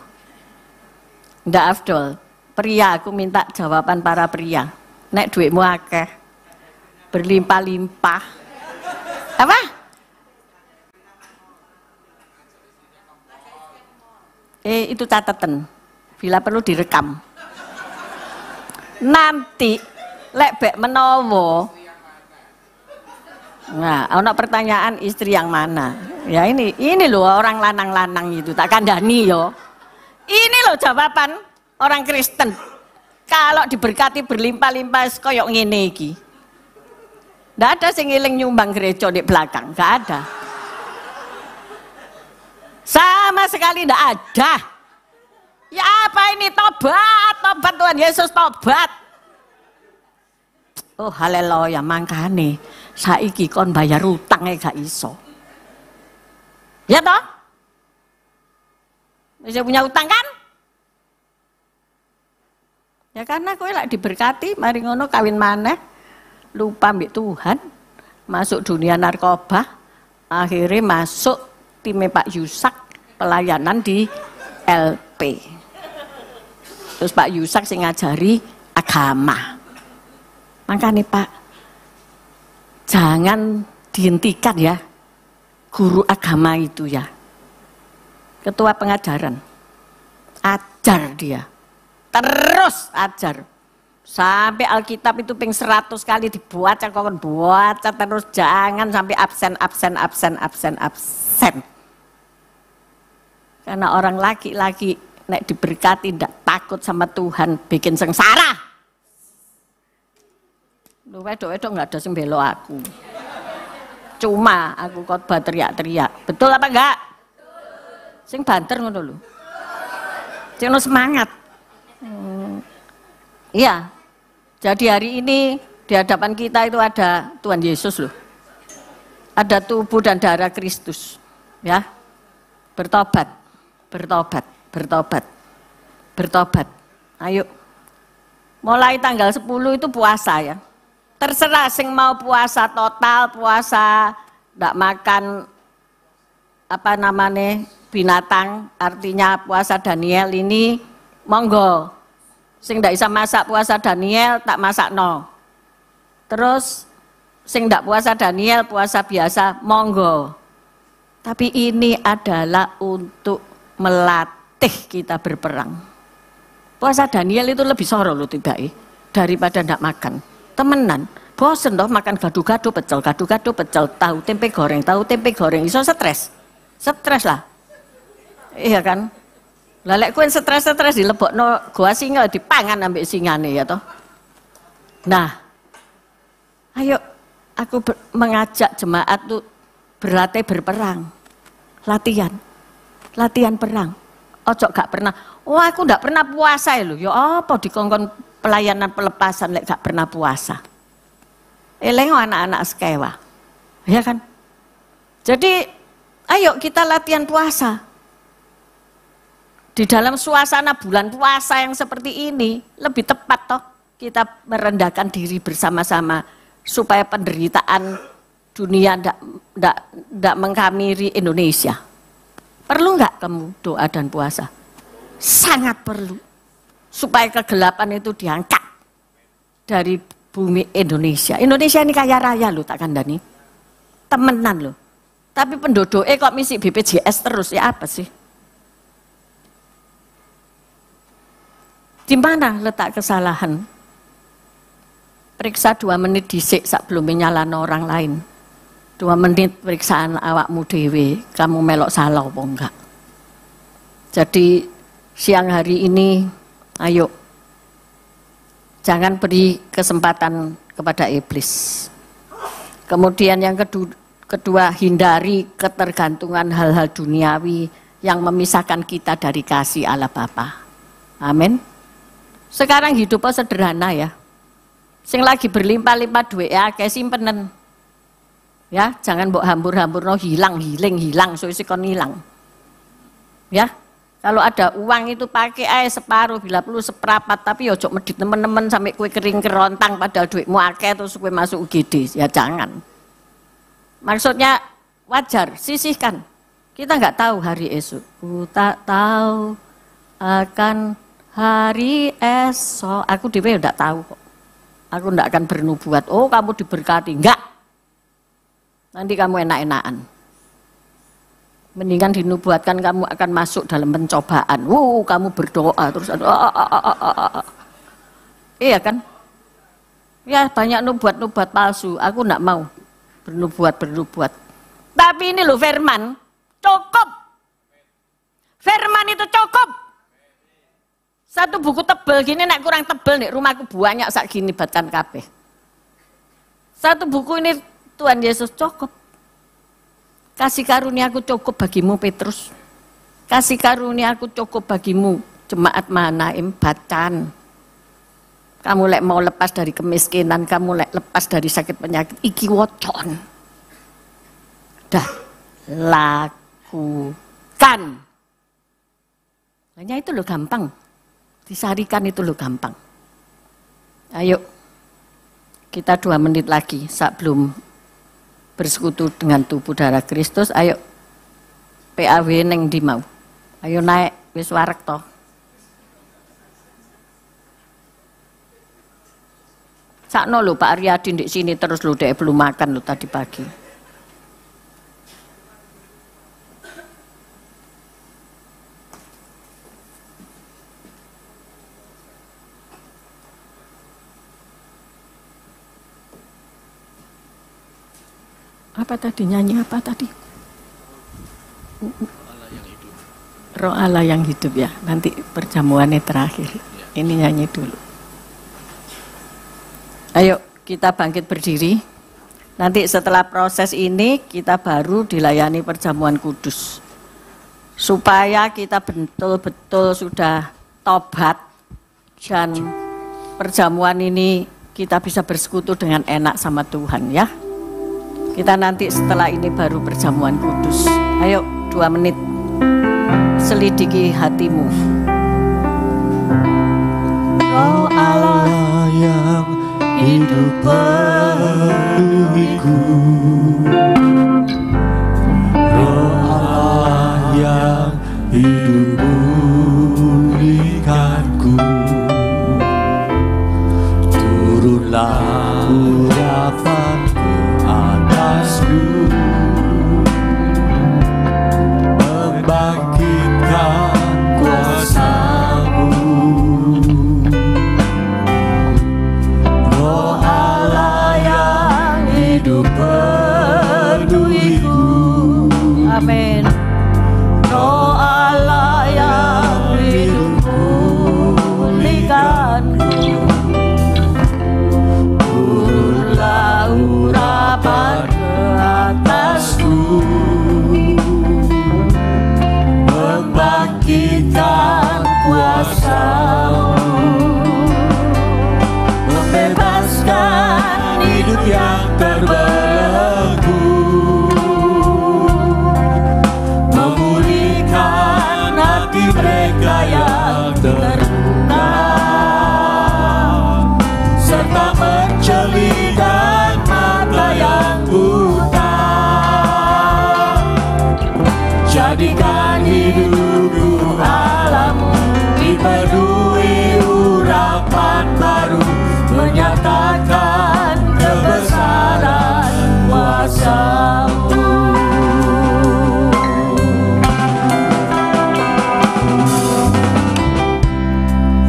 Ndak afdol. Pria, aku minta jawaban para pria. Nek duitmu akeh, berlimpah-limpah. Apa? Itu catatan. Bila perlu direkam. Nanti lek bek menowo. Nah, ana pertanyaan istri yang mana? Ya ini loh orang lanang-lanang itu tak kandhani yo. Ini loh jawaban orang Kristen. Kalau diberkati berlimpah-limpah koyok ngene iki. Ndak ada sing ngiling nyumbang gereja di belakang, nggak ada. Sama sekali ndak ada. Ya apa ini tobat Tuhan Yesus tobat. Oh haleluya, mangkane saiki kon bayar utangnya gak iso. Ya toh? Masih punya utang kan? Ya karena kowe lak diberkati, mari ngono kawin maneh, lupa mbek Tuhan, masuk dunia narkoba, akhirnya masuk timnya Pak Yusak, pelayanan di LP. Terus Pak Yusak sing ngajari agama. Makanya Pak, jangan dihentikan ya guru agama itu ya. Ketua pengajaran, ajar dia. Terus ajar. Sampai Alkitab itu ping 100 kali dibaca, kon baca terus, jangan sampai absen. Karena orang laki-laki nek diberkati ndak takut sama Tuhan bikin sengsara. Lu wedok-wedok nggak ada sing belo aku. Cuma aku khotbah teriak-teriak. Betul apa enggak? Sing banter ngono lho. Sing semangat. Iya. Jadi hari ini di hadapan kita itu ada Tuhan Yesus loh. Ada tubuh dan darah Kristus. Ya. Bertobat. Ayo. Mulai tanggal 10 itu puasa ya. Terserah sing mau puasa total, puasa ndak makan apa namanya binatang, artinya puasa Daniel ini monggo. Sing ndak bisa masak puasa Daniel tak masak no. Terus sing ndak puasa Daniel puasa biasa monggo. Tapi ini adalah untuk melatih kita berperang. Puasa Daniel itu lebih soro loh tidak daripada ndak makan. Temenan, bosen toh makan gado-gado pecel, tahu tempe goreng, iso stres lah, iya kan? Lalek kuen stres dilebokno goa singa dipangan ambek singane ya toh. Nah, ayo aku mengajak jemaat tuh berlatih berperang, latihan perang. Ojo gak pernah, wah aku gak pernah puasa lho, ya apa dikongkon pelayanan pelepasan lek gak pernah puasa. Eleng anak-anak sekewa. Ya kan? Jadi ayo kita latihan puasa. Di dalam suasana bulan puasa yang seperti ini lebih tepat toh kita merendahkan diri bersama-sama supaya penderitaan dunia ndak menghamiri Indonesia. Perlu nggak kamu doa dan puasa? Sangat perlu. Supaya kegelapan itu diangkat dari bumi Indonesia. Indonesia ini kaya raya loh tak kandani. Temenan loh. Tapi penduduknya kok misi BPJS terus ya apa sih? Di mana letak kesalahan? Periksa 2 menit dhisik sak belum nyalano orang lain. 2 menit periksaan awakmu dhewe, kamu melok salah apa enggak? Jadi siang hari ini ayo, jangan beri kesempatan kepada iblis. Kemudian yang kedua, hindari ketergantungan hal-hal duniawi yang memisahkan kita dari kasih Allah Bapa. Amin. Sekarang hidupnya sederhana ya. Sing lagi berlimpah-limpah duit ya, kayak simpenen. Ya, jangan mbok hambur-hambur no hilang, so kon hilang. Ya. Kalau ada uang itu pakai aja separuh, bila perlu seprapat, tapi ya ojo medit temen-temen sampai kue kering kerontang padahal duitmu akeh terus kue masuk UGD, ya jangan. Maksudnya wajar, sisihkan. Kita nggak tahu hari esok. Ku tak tahu akan hari esok. Aku dewe nggak tahu kok. Aku nggak akan bernubuat. Oh kamu diberkati, enggak. Nanti kamu enak-enakan. Mendingan dinubuatkan kamu akan masuk dalam pencobaan. Kamu berdoa terus iya kan? Ya banyak nubuat-nubuat palsu. Aku enggak mau bernubuat. Tapi ini loh firman, cukup. Firman itu cukup. Satu buku tebel gini, nek kurang tebel nih rumahku banyak sak gini batan kabeh. Satu buku ini Tuhan Yesus cukup. Kasih karunia aku cukup bagimu Petrus. Kasih karunia aku cukup bagimu jemaat Mahanaim Batan. Kamu lek mau lepas dari kemiskinan, kamu lek lepas dari sakit penyakit, iki wocon. Dah, lakukan. Hanya itu loh gampang. Disarikan itu loh gampang. Ayo, kita 2 menit lagi sebelum bersekutu dengan tubuh darah Kristus. Ayo, PAW neng di mau. Ayo naik, wis warek toh. Sakno lho Pak Aryadi di sini terus lho, dek belum makan lho tadi pagi. Apa tadi, nyanyi apa tadi? Roh Allah yang hidup ya. Nanti perjamuannya terakhir. Ini nyanyi dulu. Ayo kita bangkit berdiri. Nanti setelah proses ini kita baru dilayani perjamuan kudus. Supaya kita betul-betul sudah tobat dan perjamuan ini kita bisa bersekutu dengan enak sama Tuhan ya. Kita nanti setelah ini baru perjamuan kudus. Ayo 2 menit. Selidiki hatimu. Roh Allah yang hidup penuhiku, Roh Allah yang hidup pulihkanku, turunlah urapan ke atasku, membangkitkan kuasa-Mu. Roh Allah yang hidup penuhiku. Amin. Roh Allah yang hidup pulihkanku, turunlah urapan ke atasku, membangkitkan kuasa-Mu, membebaskan hidup yang terbelenggu, memulihkan hati mereka yang terluka, serta mencelikan mata yang buta. Jadikan hidupku alamu, dipenuhi urapan baru, menyatakan kebesaran kuasa-Mu.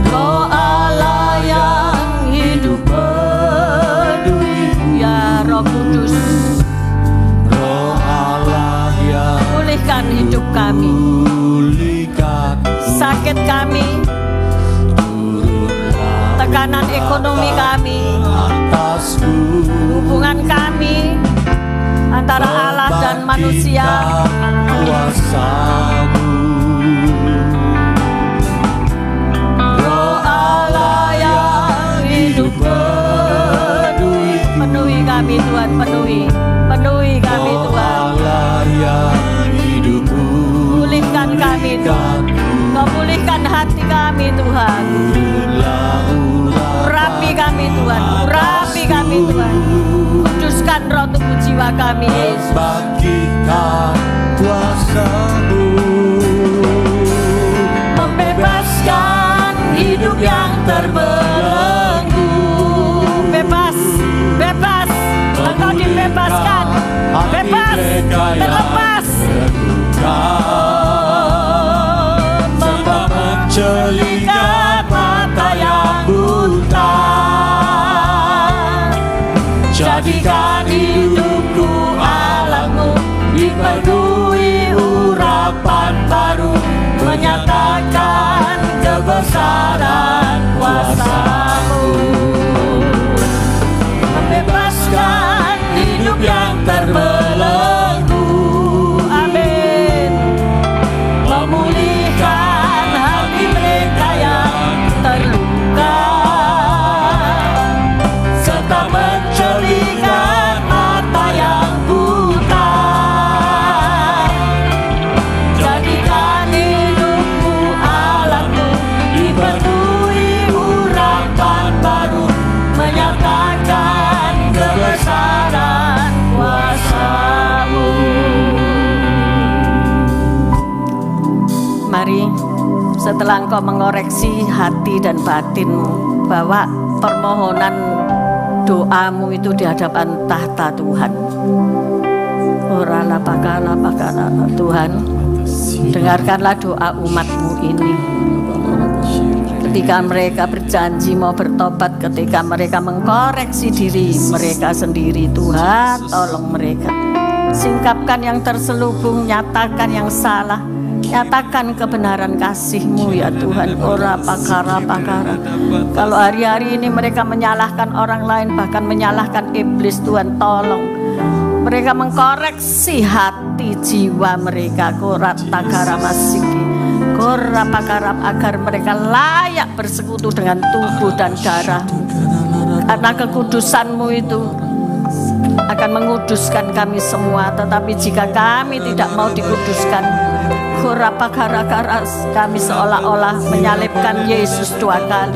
Roh Allah yang hidup penuhiku ya Roh Kudus. Roh Allah yang Pulihkan hidup kami, pulihkan sakit kami, tekanan ekonomi kami, atasku, hubungan kami antara Allah dan manusia. kuasa-Mu. Roh Allah yang hidup penuhi kami Tuhan, penuhi kami Roh Tuhan. Allah yang hidup Pulihkan kami Tuhan, Kau pulihkan hati kami Tuhan. Urapi kami Tuhan, urapi kami Tuhan. Kuduskan roh tubuh jiwa kami Yesus. bangkitkan kuasa-Mu, Membebaskan hidup yang terbelenggu. Bebas, bebas, engkau dibebaskan. Bebas, terlepas. serta mencelikan mata yang buta. Jadikan hidupku alamu, dipenuhi urapan baru, menyatakan kebesaran kuasa-Mu. Membebaskan hidup yang terbelenggu. Amin. Memulihkan hati mereka yang terluka, menyatakan kebesaran kuasa-Mu. Mari setelah Engkau mengoreksi hati dan batinmu, bawa permohonan doamu itu di hadapan tahta Tuhan. Orala pakala Tuhan, dengarkanlah doa umat-Mu ini. Ketika mereka berjanji mau bertobat, ketika mereka mengkoreksi diri mereka sendiri, Tuhan tolong mereka. Singkapkan yang terselubung, nyatakan yang salah, nyatakan kebenaran kasih-Mu ya Tuhan. Ora pakara. Kalau hari-hari ini mereka menyalahkan orang lain, bahkan menyalahkan iblis, Tuhan tolong mereka mengkoreksi hati jiwa mereka. Korat takara masiki, korat pakara, agar mereka layak bersekutu dengan tubuh dan darah-Mu. Karena kekudusan-Mu itu akan menguduskan kami semua. Tetapi jika kami tidak mau dikuduskan, kami seolah-olah menyalibkan Yesus 2 kali.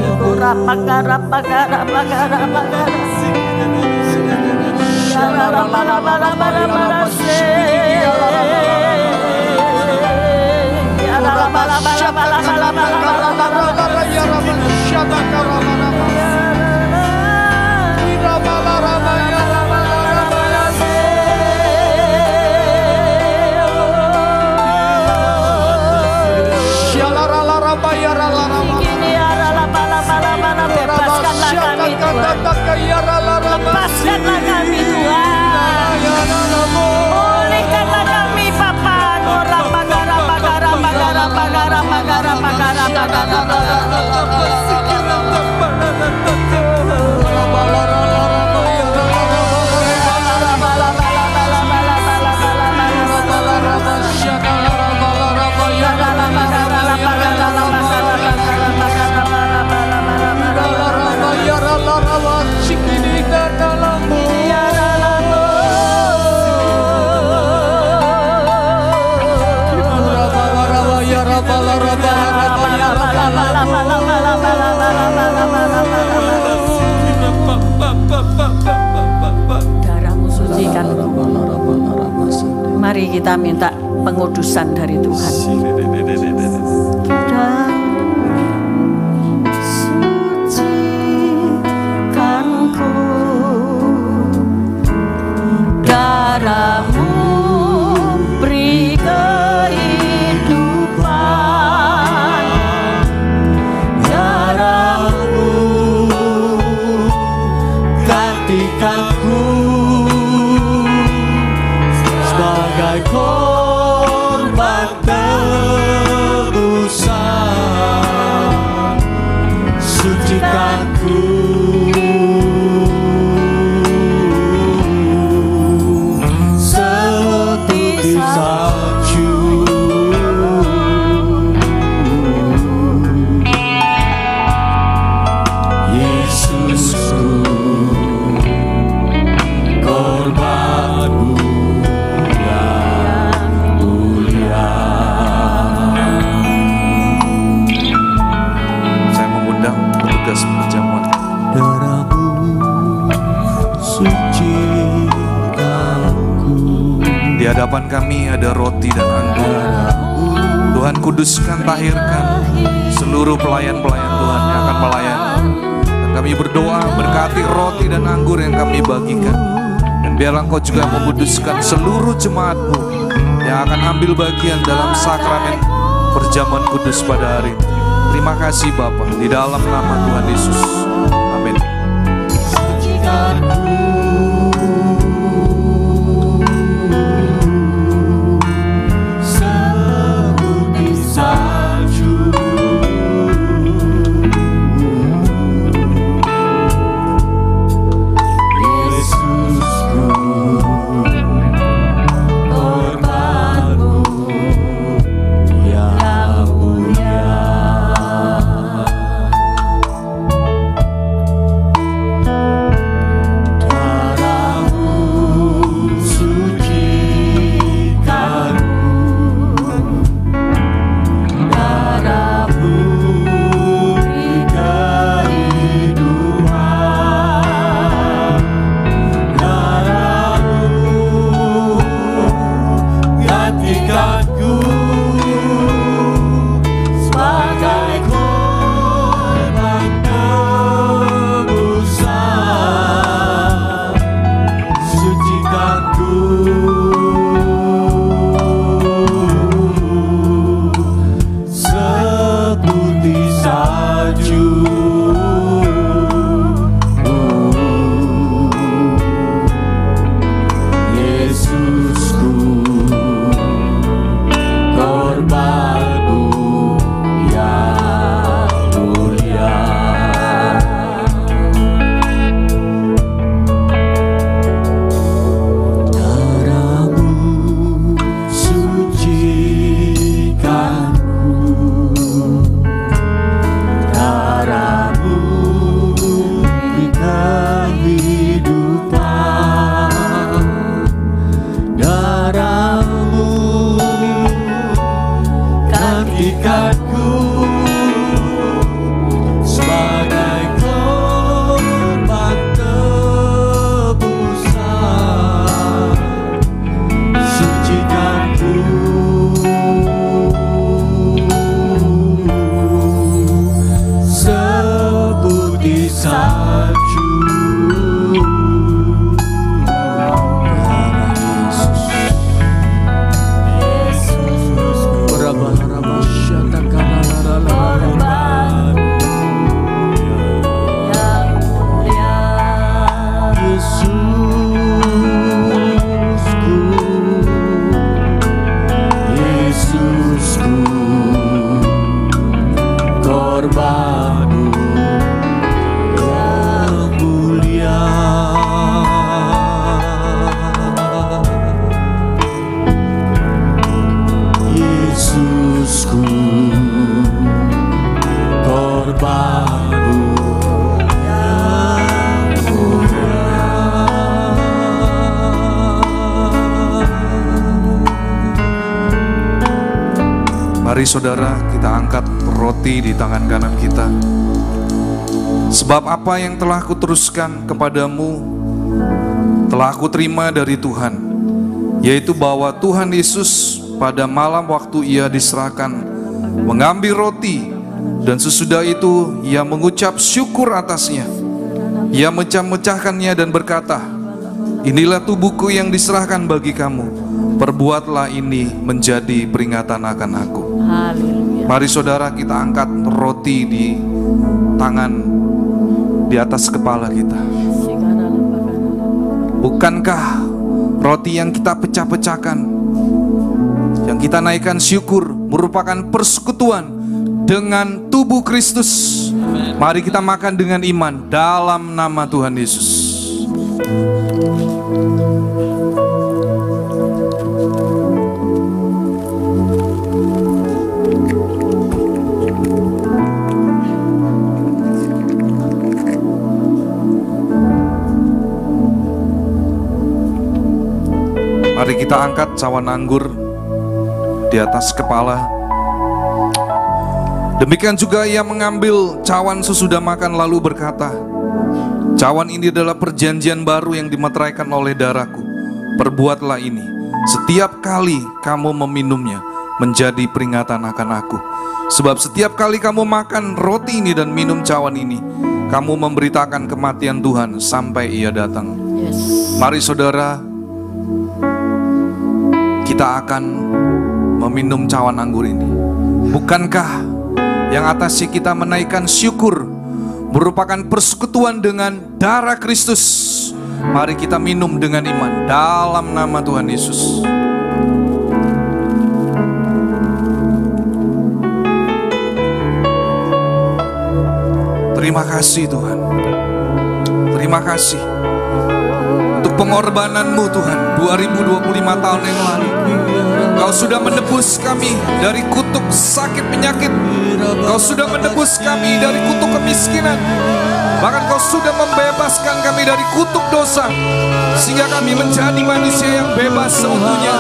Bebaskanlah kami Tuhan, lepaskanlah kami Tuhan, pulihkanlah kami Bapa. Darah-Mu sucikan. Mari kita minta pengudusan dari Tuhan. Sucikanku, darah-Mu beri kehidupan, darah-Mu gantikanku sebagai korban tebusan. Sucikanku seperti salju. Yesusku, korban-Mu yang mulia. Saya mengundang petugas perjamuan. Darah-Mu sucikanku. Di hadapan kami ada roti dan anggur. Tuhan kuduskan, tahirkan seluruh pelayan-pelayan Tuhan yang akan melayani. Dan kami berdoa berkati roti dan anggur yang kami bagikan. Dan biarlah Engkau juga menguduskan seluruh jemaat-Mu yang akan ambil bagian dalam sakramen perjamuan kudus pada hari ini. Terima kasih Bapa, di dalam nama Tuhan Yesus. Amin. Seperti salju. Yesusku, korban-Mu yang mulia. kehidupan. Darahmu kan ikatku sebagai korban tebusan. Sucikanku seputih salju. Korbanmu yang mulia. Yesusku, korbanmu yang mulia. Mari saudara, kita angkat roti di tangan kanan kita. Sebab apa yang telah kuteruskan kepadamu telah aku terima dari Tuhan, yaitu bahwa Tuhan Yesus pada malam waktu ia diserahkan mengambil roti, dan sesudah itu ia mengucap syukur atasnya. Ia mecah-mecahkannya dan berkata, "Inilah tubuhku yang diserahkan bagi kamu. Perbuatlah ini menjadi peringatan akan aku." Mari saudara, kita angkat roti di tangan di atas kepala kita. Bukankah roti yang kita pecah-pecahkan, yang kita naikkan syukur, merupakan persekutuan dengan tubuh Kristus? Mari kita makan dengan iman dalam nama Tuhan Yesus. Mari kita angkat cawan anggur di atas kepala. Demikian juga ia mengambil cawan sesudah makan lalu berkata, "Cawan ini adalah perjanjian baru yang dimeteraikan oleh darahku. Perbuatlah ini setiap kali kamu meminumnya menjadi peringatan akan aku. Sebab setiap kali kamu makan roti ini dan minum cawan ini, kamu memberitakan kematian Tuhan sampai ia datang." Mari saudara, kita akan meminum cawan anggur ini. Bukankah yang atasnya kita menaikkan syukur merupakan persekutuan dengan darah Kristus? Mari kita minum dengan iman dalam nama Tuhan Yesus. Terima kasih Tuhan. Terima kasih untuk pengorbananmu Tuhan. 2025 tahun yang lalu Kau sudah menebus kami dari kutuk sakit penyakit. Kau sudah menebus kami dari kutuk kemiskinan. Bahkan Kau sudah membebaskan kami dari kutuk dosa, sehingga kami menjadi manusia yang bebas seutuhnya.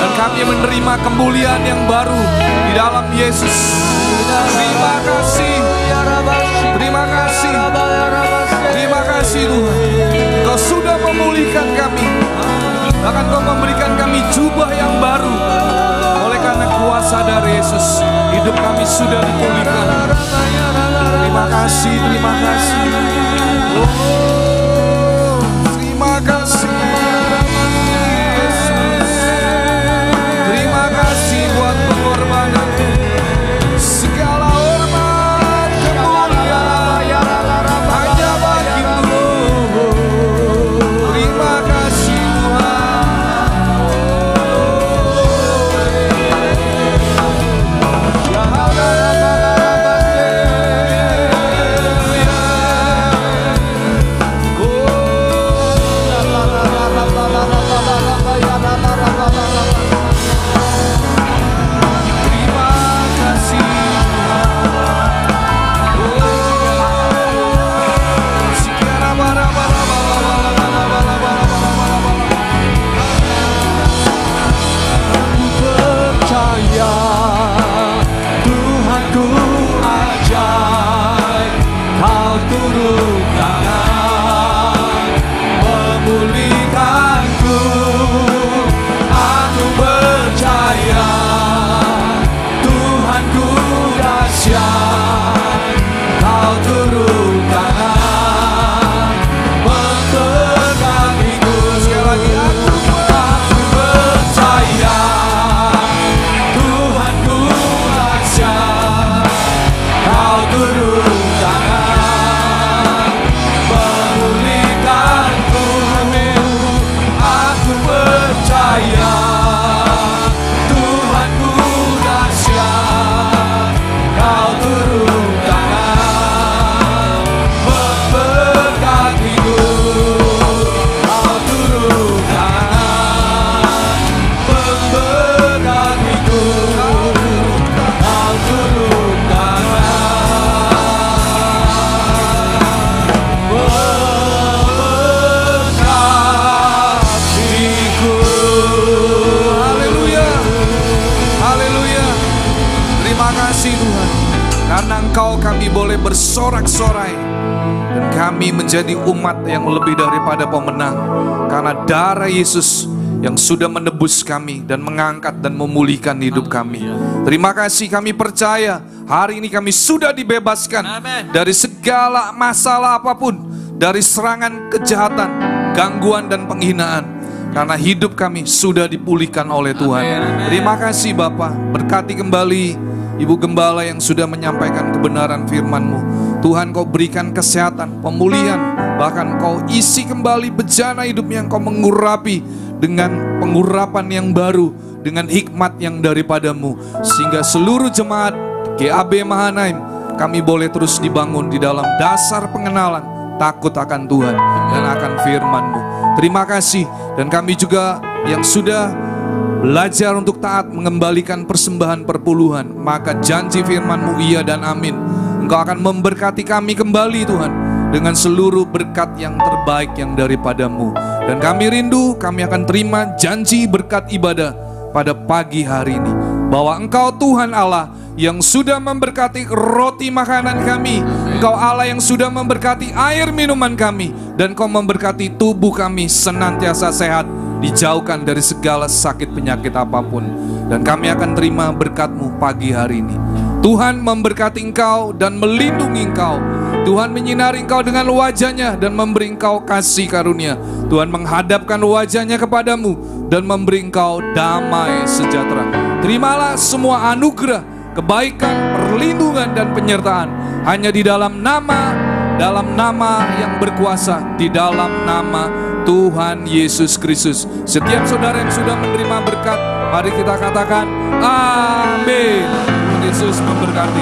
Dan kami menerima kemuliaan yang baru di dalam Yesus. Terima kasih. Terima kasih. Terima kasih Tuhan. Kau sudah memulihkan kami. Bahkan Kau memberikan kami jubah yang baru. Oleh karena kuasa dari Yesus, hidup kami sudah dipulihkan. Terima kasih, terima kasih. Oh, terima kasih Yesus. Terima kasih buat pengorbanan. Segala hormat kemuliaan hanya bagi-Mu. Terima kasih Tuhan. kami menjadi umat yang lebih daripada pemenang, karena darah Yesus yang sudah menebus kami dan mengangkat dan memulihkan hidup kami. Terima kasih, kami percaya hari ini kami sudah dibebaskan dari segala masalah apapun, dari serangan kejahatan, gangguan dan penghinaan, karena hidup kami sudah dipulihkan oleh Tuhan. Terima kasih Bapa. Berkati kembali Ibu Gembala yang sudah menyampaikan kebenaran firman-Mu. Tuhan, Kau berikan kesehatan, pemulihan, bahkan Kau isi kembali bejana hidupnya, yang Kau mengurapi dengan pengurapan yang baru, dengan hikmat yang daripada-Mu, sehingga seluruh jemaat GAB Mahanaim kami boleh terus dibangun di dalam dasar pengenalan takut akan Tuhan dan akan firman-Mu. Terima kasih. Dan kami juga yang sudah belajar untuk taat mengembalikan persembahan perpuluhan, maka janji firman-Mu iya dan amin. Engkau akan memberkati kami kembali Tuhan, dengan seluruh berkat yang terbaik yang daripada-Mu. Dan kami rindu, kami akan terima janji berkat ibadah pada pagi hari ini, bahwa Engkau Tuhan Allah yang sudah memberkati roti makanan kami, Engkau Allah yang sudah memberkati air minuman kami, dan Kau memberkati tubuh kami senantiasa sehat, dijauhkan dari segala sakit penyakit apapun. Dan kami akan terima berkat-Mu pagi hari ini. Tuhan memberkati engkau dan melindungi engkau. Tuhan menyinari engkau dengan wajah-Nya dan memberi engkau kasih karunia. Tuhan menghadapkan wajah-Nya kepadamu dan memberi engkau damai sejahtera. Terimalah semua anugerah, kebaikan, perlindungan dan penyertaan hanya di dalam nama yang berkuasa, di dalam nama Tuhan Yesus Kristus. Setiap saudara yang sudah menerima berkat, mari kita katakan amin. Yesus memberkati.